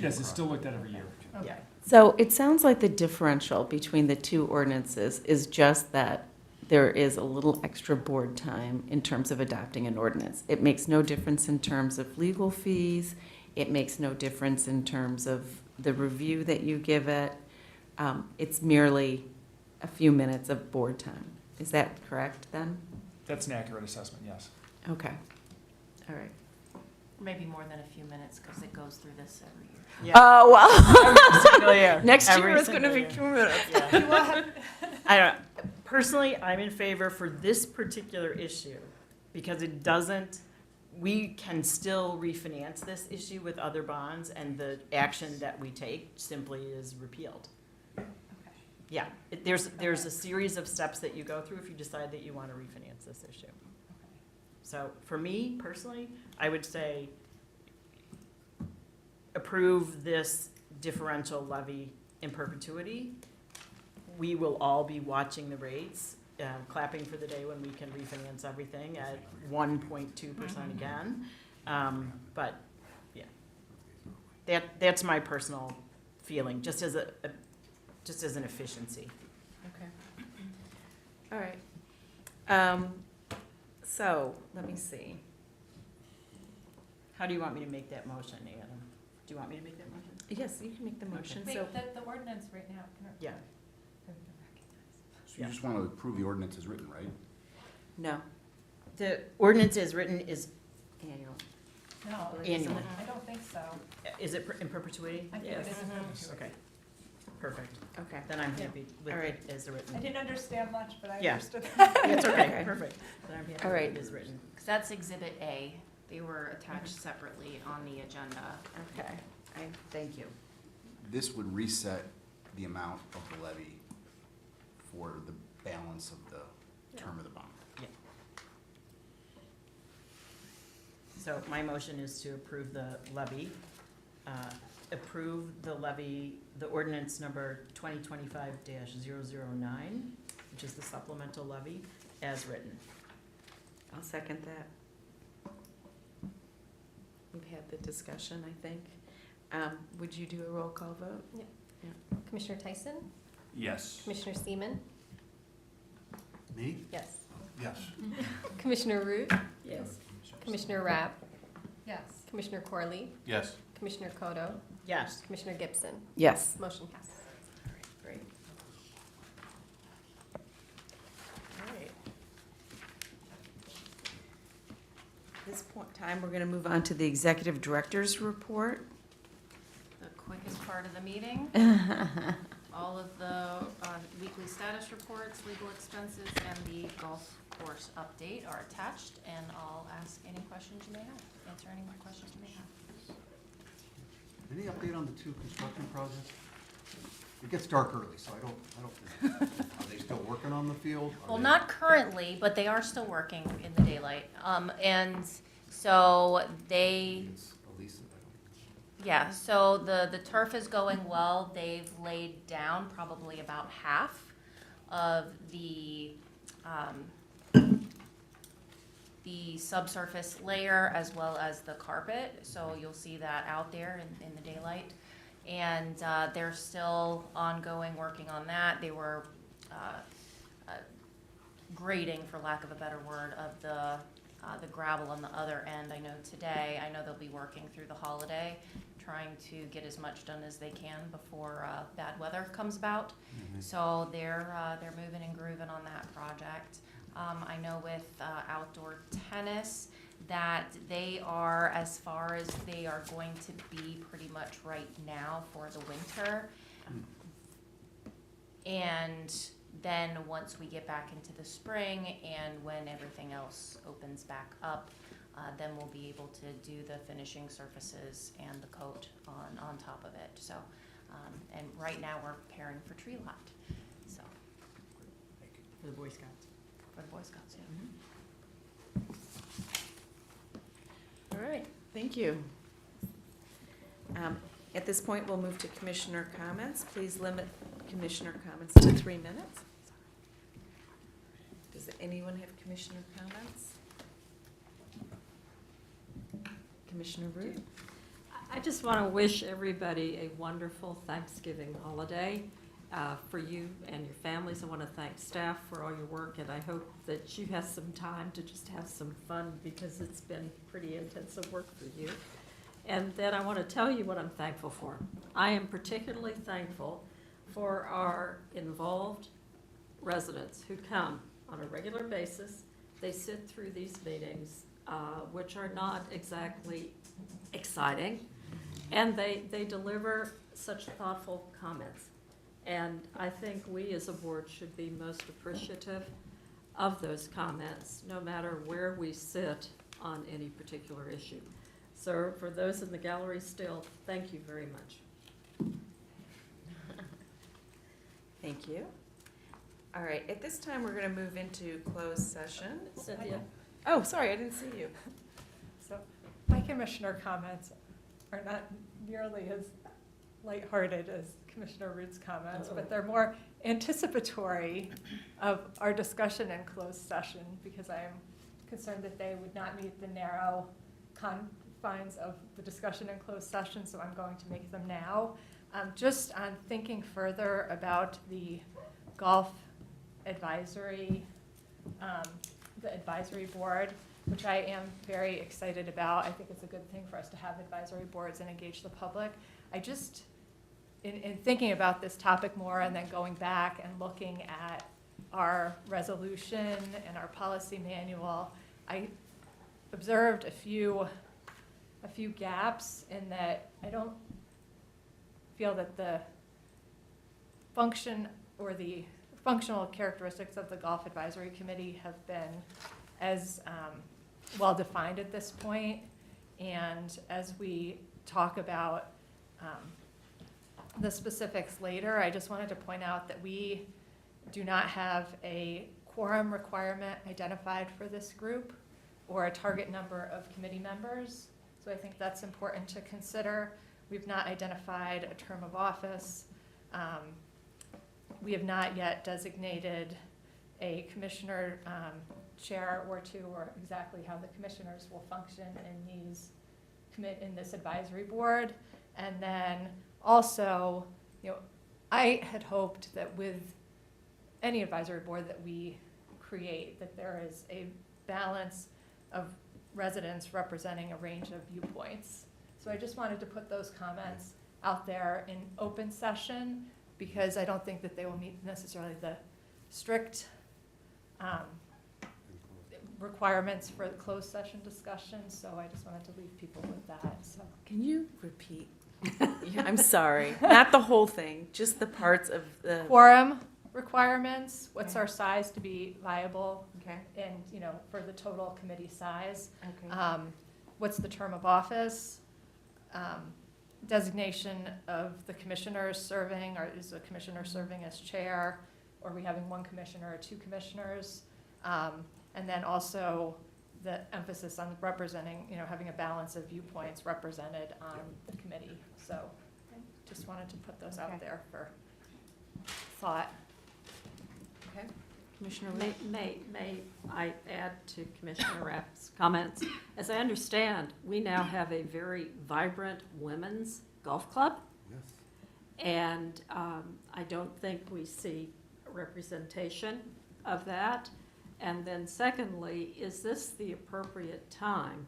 Yes, it's still looked at every year.
Okay.
So it sounds like the differential between the two ordinances is just that there is a little extra board time in terms of adopting an ordinance. It makes no difference in terms of legal fees. It makes no difference in terms of the review that you give it. It's merely a few minutes of board time. Is that correct then?
That's an accurate assessment, yes.
Okay. All right.
Maybe more than a few minutes, because it goes through this every year.
Yeah.
Oh, well.
Every single year.
Next
Every
year is going to
single
be
year.
2 minutes.
I don't, personally, I'm in favor for this particular issue because it doesn't, we can still refinance this issue with other bonds and the action that we take simply is repealed. Yeah, there's a series of steps that you go through if you decide that you want to refinance this issue. So for me personally, I would say approve this differential levy in perpetuity. We will all be watching the rates, clapping for the day when we can refinance everything at 1.2% again. But, yeah, that's my personal feeling, just as just as an efficiency.
Okay. All right. So, let me see.
How do you want me to make that motion, Adam? Do you want me to make that motion?
Yes, you can make the motion.
Wait,
So,
the ordinance right now.
Yeah.
So you just want to approve the ordinance as written, right?
no.
The ordinance as written is,
Annual.
No,
Annual.
I don't think so.
is it in perpetuity?
I think it is in perpetuity.
Okay, perfect.
Okay.
Then I'm happy with
All right.
it as written.
I didn't understand much, but I
Yeah.
understood.
It's okay,
Okay.
perfect. Then I'm happy
All
with
right.
it as written.
Because that's Exhibit A. They were attached separately on the agenda.
Okay.
Thank you.
This would reset the amount of the levy for the balance of the term of the bond.
So my motion is to approve the levy, the ordinance number 2025-009, which is the supplemental levy, as written.
I'll second that. We've had the discussion, I think. Would you do a roll call vote?
Commissioner Tyson?
Yes.
Commissioner Seaman?
Me?
Yes.
Yes.
Commissioner Root?
Yes.
Commissioner Rapp?
Yes.
Commissioner Corley?
Yes.
Commissioner Kodo?
Yes.
Commissioner Gibson?
Yes.
Motion passes.
Great. All right. At this point in time, we're going to move on to the executive director's report.
The quickest part of the meeting. All of the weekly status reports, legal expenses, and the golf course update are attached, and I'll ask any questions you may have, answer any more questions you may have.
Any update on the 2 construction projects? It gets dark early, so I don't, are they still working working on the field? Are
Well,
they-
not currently, but they are still working in the daylight. And so they,
It's Elisa, I don't-
yeah, so the turf is going well. They've laid down probably about half of the subsurface layer as well as the carpet. So you'll see that out there in the daylight. And they're still ongoing working on that. They were grading, for lack of a better word, of the gravel on the other end. I know today, I know they'll be working through the holiday, trying to get as much done as they can before bad weather comes about. So they're moving and grooving on that project. I know with outdoor tennis that they are, as far as they are going to be pretty much right now for the winter. And then once we get back into the spring and when everything else opens back up, then we'll be able to do the finishing surfaces and the coat on top of it. So, and right now we're preparing for tree lot, so.
For the Boy Scouts.
For the Boy Scouts, yeah.
All right, thank you. At this point, we'll move to commissioner comments. Please limit commissioner comments to 3 minutes. Does anyone have commissioner comments? Commissioner Root?
I just want to wish everybody a wonderful Thanksgiving holiday for you and your families. I want to thank staff for all your work, and I hope that you have some time to just have some fun because it's been pretty intensive work for you. And then I want to tell you what I'm thankful for. I am particularly thankful for our involved residents who come on a regular basis. They sit through these meetings, which are not exactly exciting, and they deliver such thoughtful comments. And I think we as a board should be most appreciative of those comments, no matter where we sit on any particular issue. So for those in the gallery still, thank you very much.
Thank you. All right, at this time, we're going to move into closed session.
Cynthia?
Oh, sorry, I didn't see you.
So my commissioner comments are not nearly as lighthearted as Commissioner Root's comments, but they're more anticipatory of our discussion in closed session because I am concerned that they would not meet the narrow confines of the discussion in closed session, so I'm going to make them now. Just on thinking further about the golf advisory, the advisory board, which I am very excited about. I think it's a good thing for us to have advisory boards and engage the public. I just, in thinking about this topic more and then going back and looking at our resolution and our policy manual, I observed a few gaps in that I don't feel that the function or the functional characteristics of the Golf Advisory Committee have been as well defined at this point. And as we talk about the specifics later, I just wanted to point out that we do not have a quorum requirement identified for this group or a target number of committee members. So I think that's important to consider. We've not identified a term of office. We have not yet designated a commissioner chair or two, or exactly how the commissioners will function in this advisory board. And then also, I had hoped that with any advisory board that we create, that there is a balance of residents representing a range of viewpoints. So I just wanted to put those comments out there in open session because I don't think that they will meet necessarily the strict requirements for the closed session discussion. So I just wanted to leave people with that. So
Can you repeat? Yeah, I'm sorry, not the whole thing, just the parts of the.
quorum requirements, what's our size to be viable?
Okay.
And, for the total committee size.
Okay.
What's the term of office? Designation of the commissioners serving, or is the commissioner serving as chair? Are we having one commissioner or two commissioners? And then also the emphasis on representing, having a balance of viewpoints represented on the committee. So just wanted to put those out there for thought.
Okay. Commissioner
May I add to Commissioner Rapp's comments? As I understand, we now have a very vibrant women's golf club.
Yes.
And I don't think we see representation of that. And then secondly, is this the appropriate time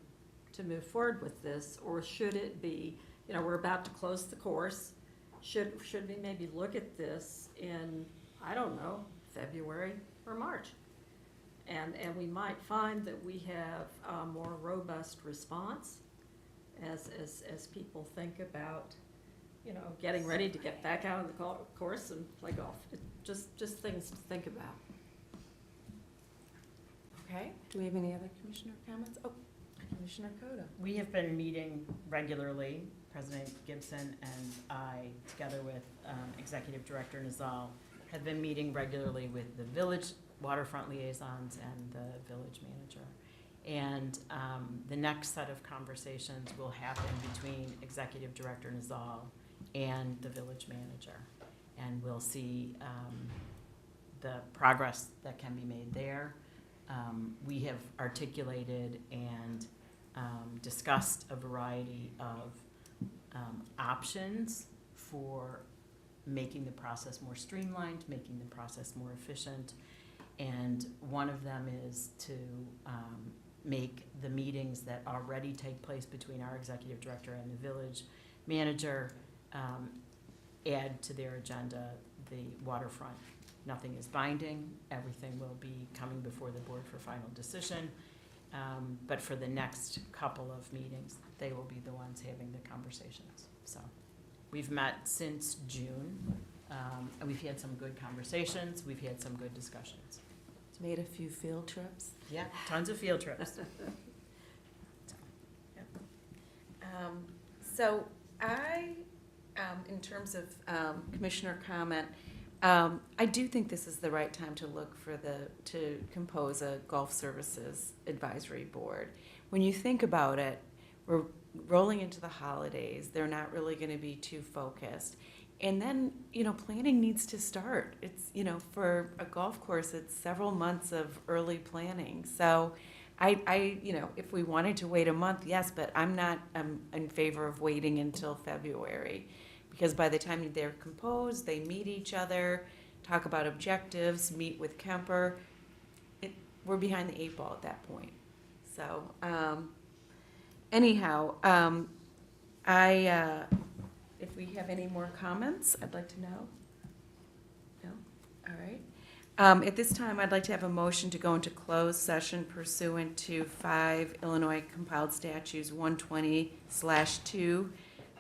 to move forward with this? Or should it be, we're about to close the course. Should we maybe look at this in, I don't know, February or March? And we might find that we have a more robust response as people think about, getting ready to get back out of the course and play golf. Just things to think about.
Okay, do we have any other commissioner comments? Oh, Commissioner Coda.
We have been meeting regularly, President Gibson and I, together with Executive Director Nizal, have been meeting regularly with the village waterfront liaisons and the village manager. And the next set of conversations will happen between Executive Director Nizal and the village manager. And we'll see the progress that can be made there. We have articulated and discussed a variety of options for making the process more streamlined, making the process more efficient. And one of them is to make the meetings that already take place between our executive director and the village manager add to their agenda the waterfront. Nothing is binding. Everything will be coming before the board for final decision. But for the next couple of meetings, they will be the ones having the conversations. So we've met since June, and we've had some good conversations. We've had some good discussions.
Made a few field trips.
Yeah, tons of field trips.
So I, in terms of commissioner comment, I do think this is the right time to look for to compose a golf services advisory board. When you think about it, we're rolling into the holidays. They're not really going to be too focused. And then, planning needs to start. It's, for a golf course, it's several months of early planning. So I if we wanted to wait a month, yes, but I'm not in favor of waiting until February, because by the time they're composed, they meet each other, talk about objectives, meet with Kemper, we're behind the 8 ball at that point. So anyhow, if we have any more comments, I'd like to know. No? All right. At this time, I'd like to have a motion to go into closed session pursuant to 5 Illinois compiled statutes 120/2,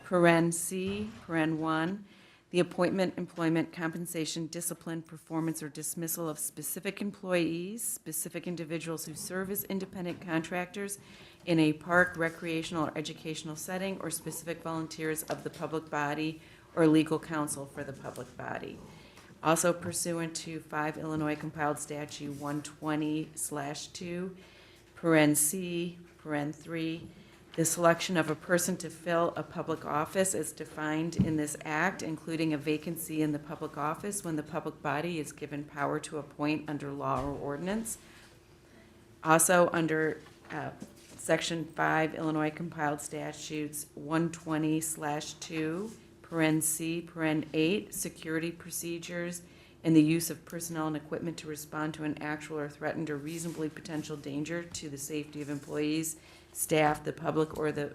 paren C, paren 1, the appointment, employment, compensation, discipline, performance, or dismissal of specific employees, specific individuals who serve as independent contractors in a park, recreational, or educational setting, or specific volunteers of the public body or legal counsel for the public body. Also pursuant to 5 Illinois compiled statute 120/2, paren C, paren 3, the selection of a person to fill a public office as defined in this act, including a vacancy in the public office when the public body is given power to appoint under law or ordinance. Also under Section 5 Illinois compiled statutes 120/2, paren C, paren 8, security procedures and the use of personnel and equipment to respond to an actual or threatened or reasonably potential danger to the safety of employees, staff, the public, or the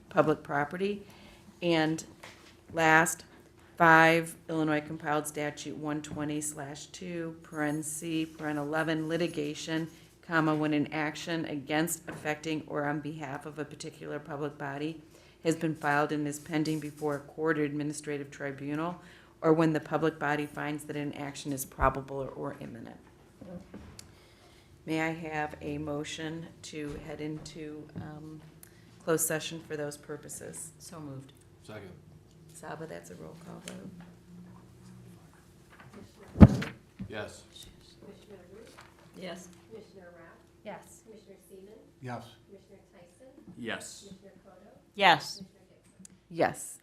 public property. And last, 5 Illinois compiled statute 120/2, paren C, paren 11, litigation, when an action against, affecting, or on behalf of a particular public body has been filed and is pending before a court or administrative tribunal, or when the public body finds that an action is probable or imminent. May I have a motion to head into closed session for those purposes?
So moved.
Second.
Saba, that's a roll call vote.
Yes.
Commissioner Root?
Yes.
Commissioner Rapp?
Yes.
Commissioner Seaman?
Yes.
Commissioner Tyson?
Yes.
Commissioner Koto?
Yes.
Commissioner Gibson?
Yes.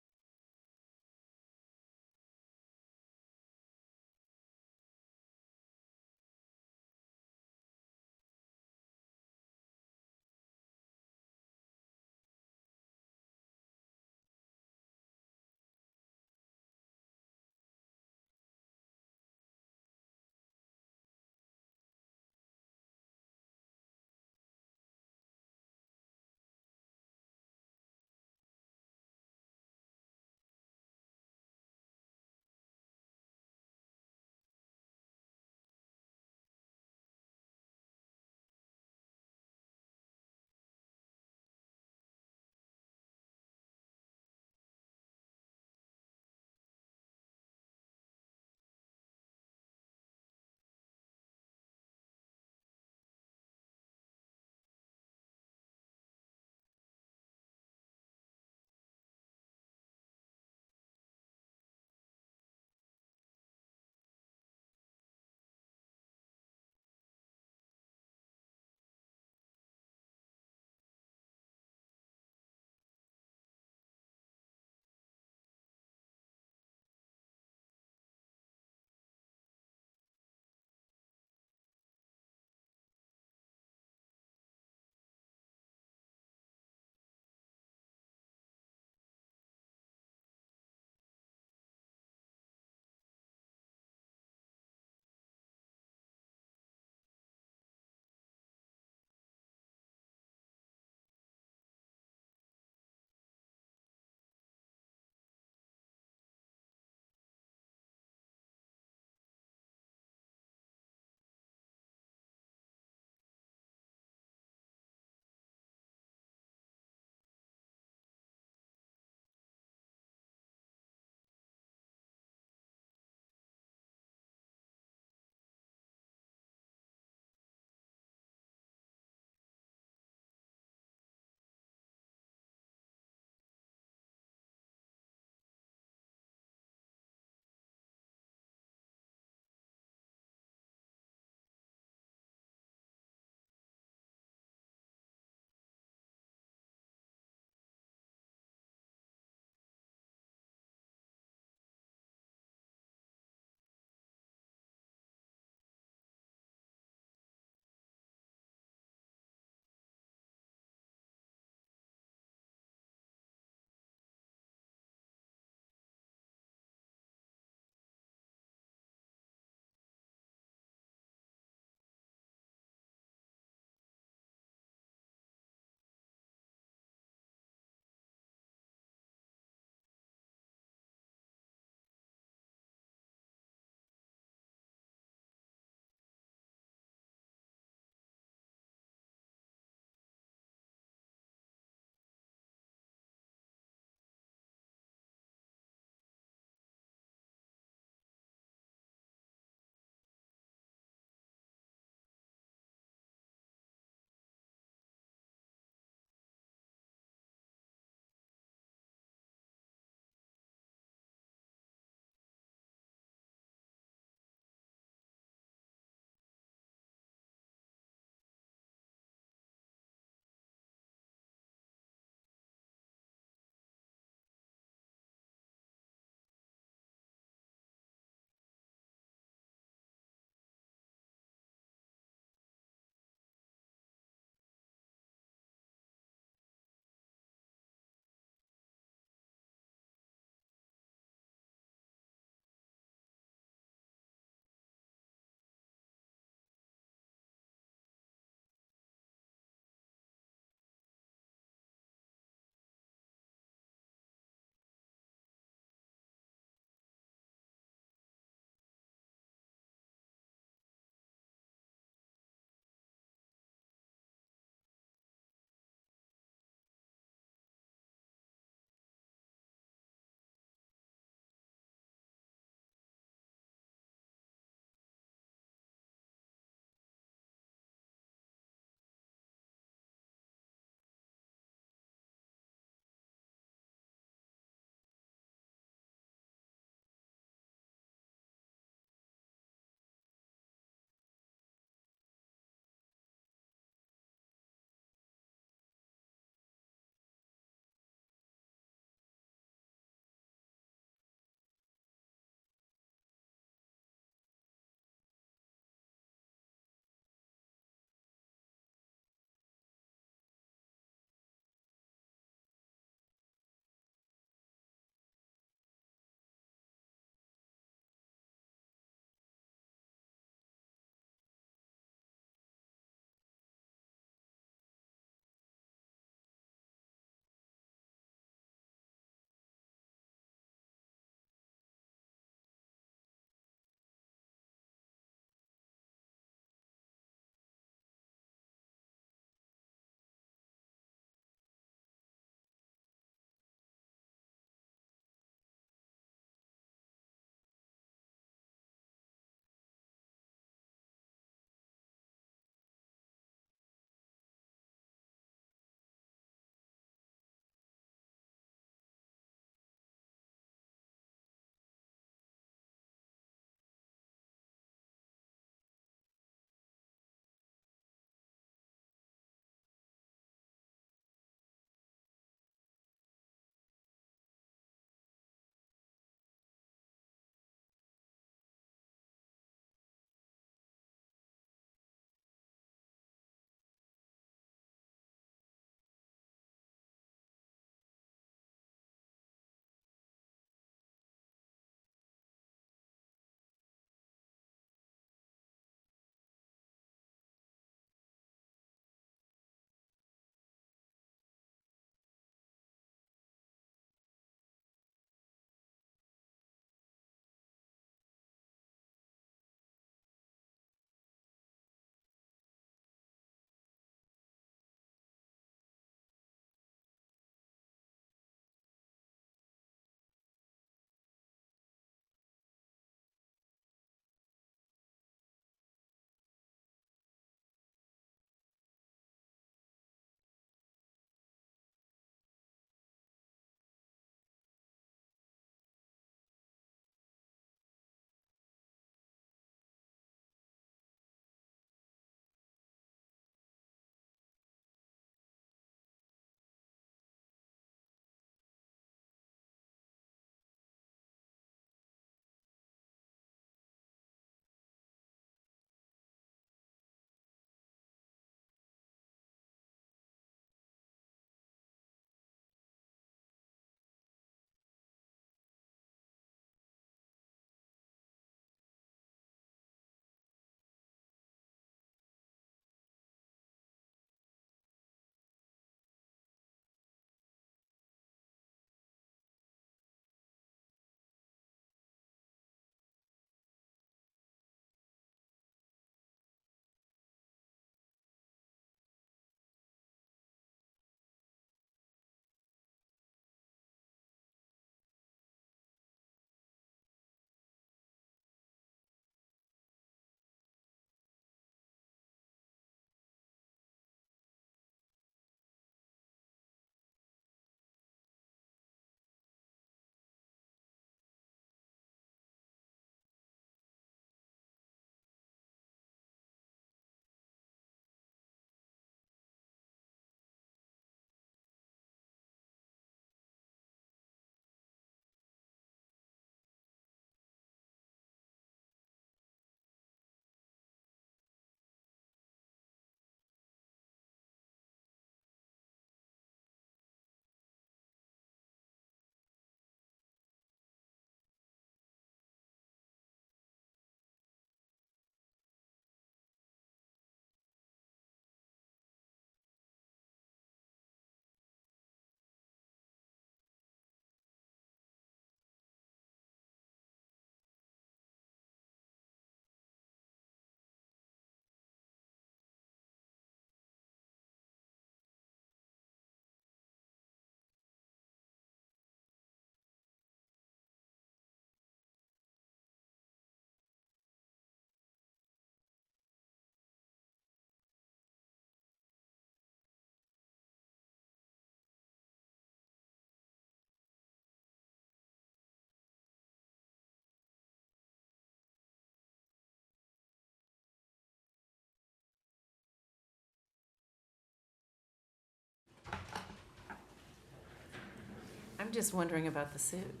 I'm just wondering about the suit.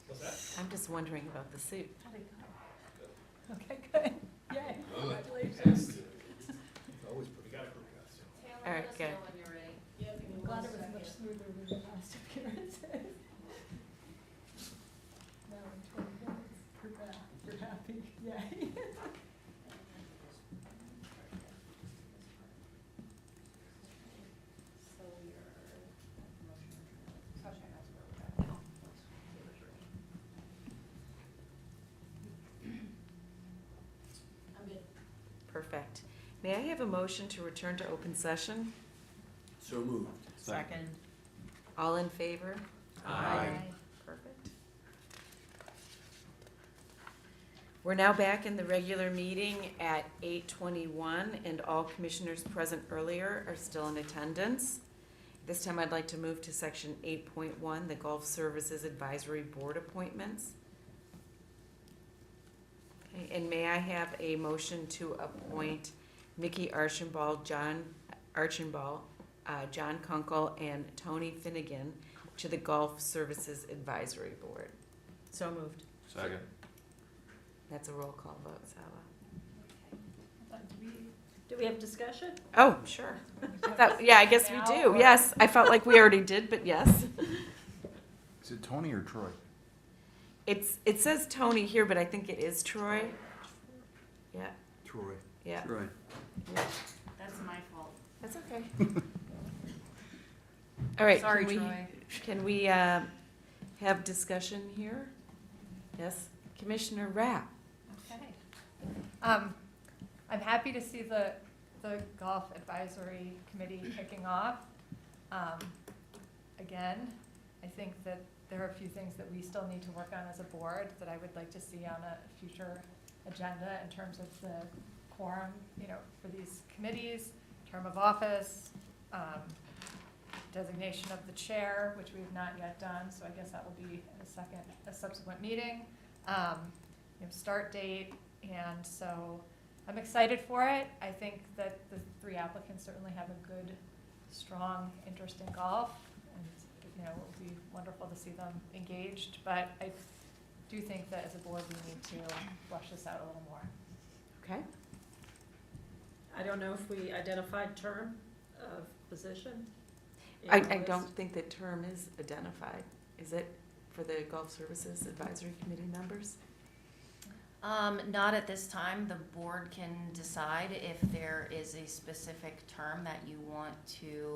What's that?
I'm just wondering about the suit.
How'd it go? Okay, good. Yay, congratulations.
We got a group cut.
All right, good.
I'm glad it was much smoother than the past appearances. Now in 20 minutes, you're back, you're happy, yay.
Perfect. May I have a motion to return to open session?
So moved.
Second.
All in favor?
Aye.
Perfect. We're now back in the regular meeting at 8:21, and all commissioners present earlier are still in attendance. This time I'd like to move to section 8.1, the Golf Services Advisory Board appointments. Okay, and may I have a motion to appoint Mickey Archambault, John Kunkel, and Tony Finnegan to the Golf Services Advisory Board?
So moved.
Second.
That's a roll call vote, Sala.
Do we have discussion?
Oh, sure. I guess we do. Yes, I felt like we already did, but yes.
Is it Tony or Troy?
It says Tony here, but I think it is Troy. Yeah,
Troy.
yeah.
Troy.
Yeah.
That's my fault.
That's okay. All right.
Sorry,
can we,
Troy.
Can we have discussion here? Yes, Commissioner Rapp.
Okay. I'm happy to see the Golf Advisory Committee kicking off. Again, I think that there are a few things that we still need to work on as a board that I would like to see on a future agenda in terms of the quorum, for these committees, term of office, designation of the chair, which we have not yet done, so I guess that will be a subsequent meeting. Start date, and so I'm excited for it. I think that the three applicants certainly have a good, strong interest in golf, and it would be wonderful to see them engaged, but I do think that as a board, we need to flush this out a little more.
Okay.
I don't know if we identified term of position. in
I
the list.
don't think that term is identified. Is it for the Golf Services Advisory Committee members?
Not at this time. The board can decide if there is a specific term that you want to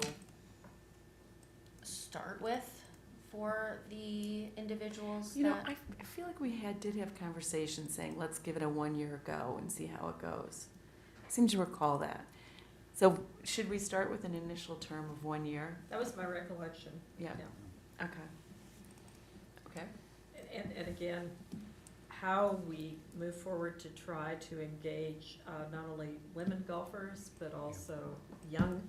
start with for the individuals that.
I feel like we did have conversations saying, let's give it a 1-year go and see how it goes. I seem to recall that. So should we start with an initial term of 1 year?
That was my recollection.
Yeah. Okay. Okay.
And again, how we move forward to try to engage not only women golfers, but also young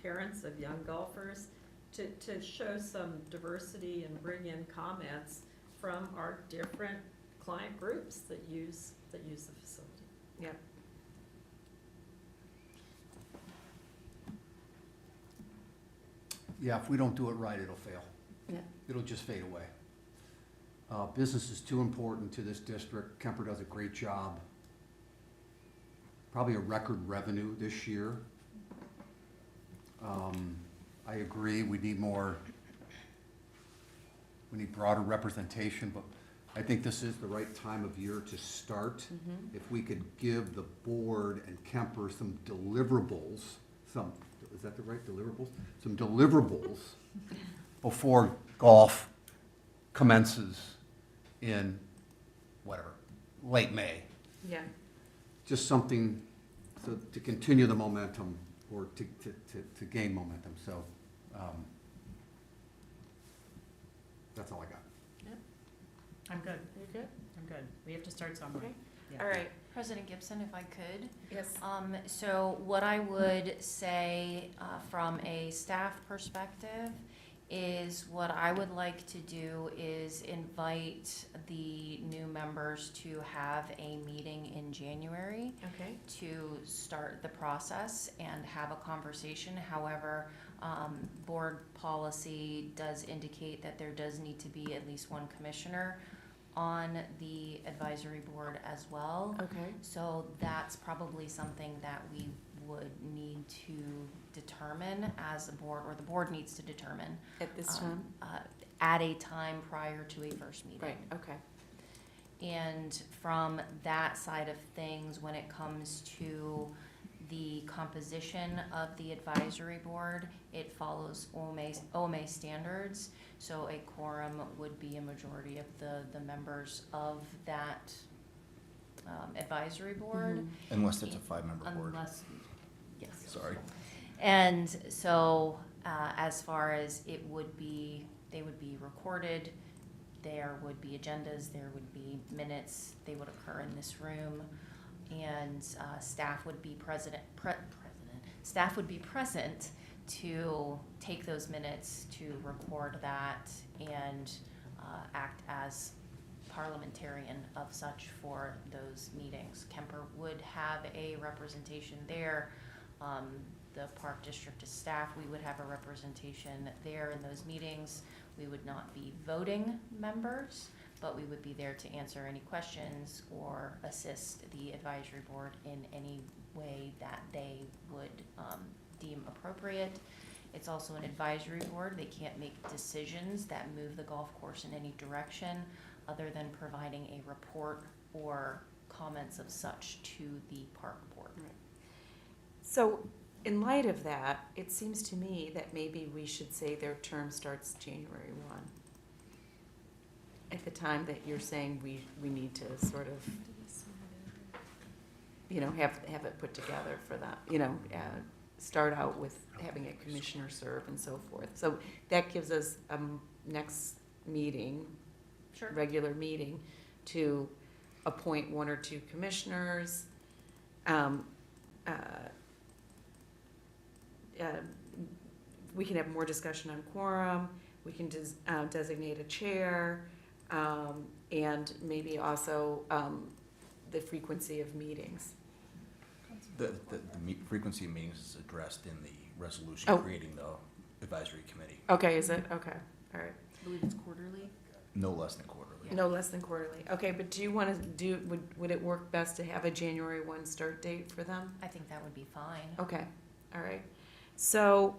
parents of young golfers, to show some diversity and bring in comments from our different client groups that use the facility.
Yep.
Yeah, if we don't do it right, it'll fail.
Yeah.
It'll just fade away. Business is too important to this district. Kemper does a great job. Probably a record revenue this year. I agree, we need broader representation, but I think this is the right time of year to start. If we could give the board and Kemper some deliverables, is that the right deliverables? Some deliverables before golf commences in late May.
Yeah.
Just something to continue the momentum or to gain momentum, so that's all I got.
I'm good.
You good?
I'm good. We have to start somewhere.
Okay.
Yeah.
All right.
President Gibson, if I could.
Yes.
So what I would say from a staff perspective is what I would like to do is invite the new members to have a meeting in January
Okay.
to start the process and have a conversation. However, board policy does indicate that there does need to be at least one commissioner on the advisory board as well.
Okay.
So that's probably something that we would need to determine as a board, or the board needs to determine.
At this time?
At a time prior to a first meeting.
Right, okay.
And from that side of things, when it comes to the composition of the advisory board, it follows OMA standards. So a quorum would be a majority of the members of that advisory board.
Unless it's a 5-member board.
Unless, yes.
Sorry.
And so, as far as it would be, they would be recorded, there would be agendas, there would be minutes, they would occur in this room, and staff would be staff would be present to take those minutes, to record that, and act as parliamentarian of such for those meetings. Kemper would have a representation there. The Park District staff, we would have a representation there in those meetings. We would not be voting members, but we would be there to answer any questions or assist the advisory board in any way that they would deem appropriate. It's also an advisory board. They can't make decisions that move the golf course in any direction other than providing a report or comments of such to the park board.
So, in light of that, it seems to me that maybe we should say their term starts January 1. At the time that you're saying we need to sort of, have it put together for that, start out with having a commissioner serve and so forth. So that gives us a next meeting,
Sure.
regular meeting, to appoint 1 or 2 commissioners. We can have more discussion on quorum, we can designate a chair, and maybe also the frequency of meetings.
The frequency of meetings is addressed in the resolution
Oh.
creating the advisory committee.
Okay, is it? Okay, all right.
I believe it's quarterly.
No less than quarterly.
No less than quarterly. Okay, but do you want to would it work best to have a January 1 start date for them?
I think that would be fine.
Okay, all right. So,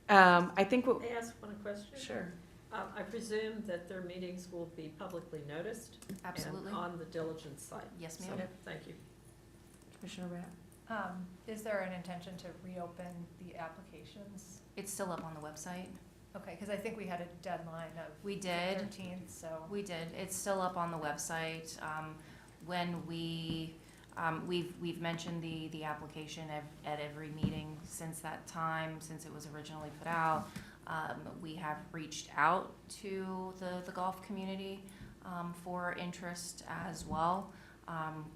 I think what.
May I ask one question?
Sure.
I presume that their meetings will be publicly noticed?
Absolutely.
And on the diligence site?
Yes, ma'am.
So, thank you.
Commissioner Rapp?
Is there an intention to reopen the applications?
It's still up on the website.
Okay, because I think we had a deadline of
We
the
did.
13th, so.
We did. It's still up on the website. When we've mentioned the application at every meeting since that time, since it was originally put out. We have reached out to the golf community for interest as well.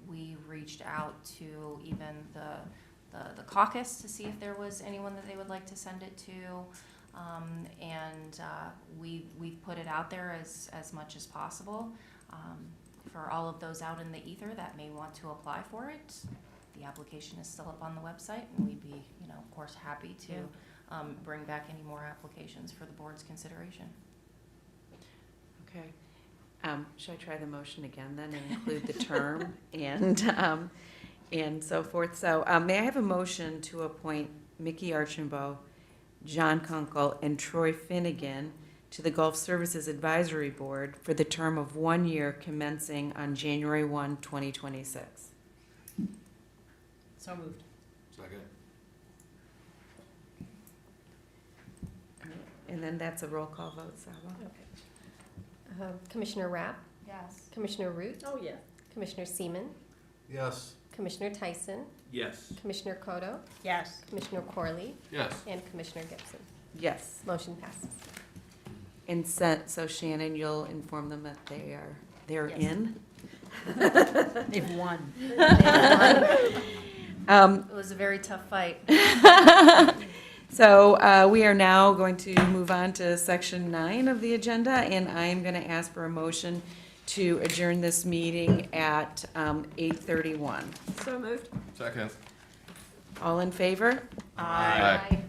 We reached out to even the caucus to see if there was anyone that they would like to send it to. We've put it out there as much as possible. For all of those out in the ether that may want to apply for it, the application is still up on the website, and we'd be, of course, happy to bring back any more applications for the board's consideration.
Okay. Should I try the motion again then and include the term and so forth? So may I have a motion to appoint Mickey Archambault, John Kunkel, and Troy Finnegan to the Golf Services Advisory Board for the term of 1 year commencing on January 1, 2026?
So moved.
Second.
And then that's a roll call vote, Saba.
Commissioner Rapp,
Yes.
Commissioner Root,
Oh, yeah.
Commissioner Seaman,
Yes.
Commissioner Tyson,
Yes.
Commissioner Kodo,
Yes.
Commissioner Corley,
Yes.
and Commissioner Gibson.
Yes.
Motion passes.
And so Shannon, you'll inform them that they're
Yes.
in?
They've won.
It was a very tough fight.
So we are now going to move on to section 9 of the agenda, and I am going to ask for a motion to adjourn this meeting at 8:31.
So moved.
Second.
All in favor?
Aye.
Aye.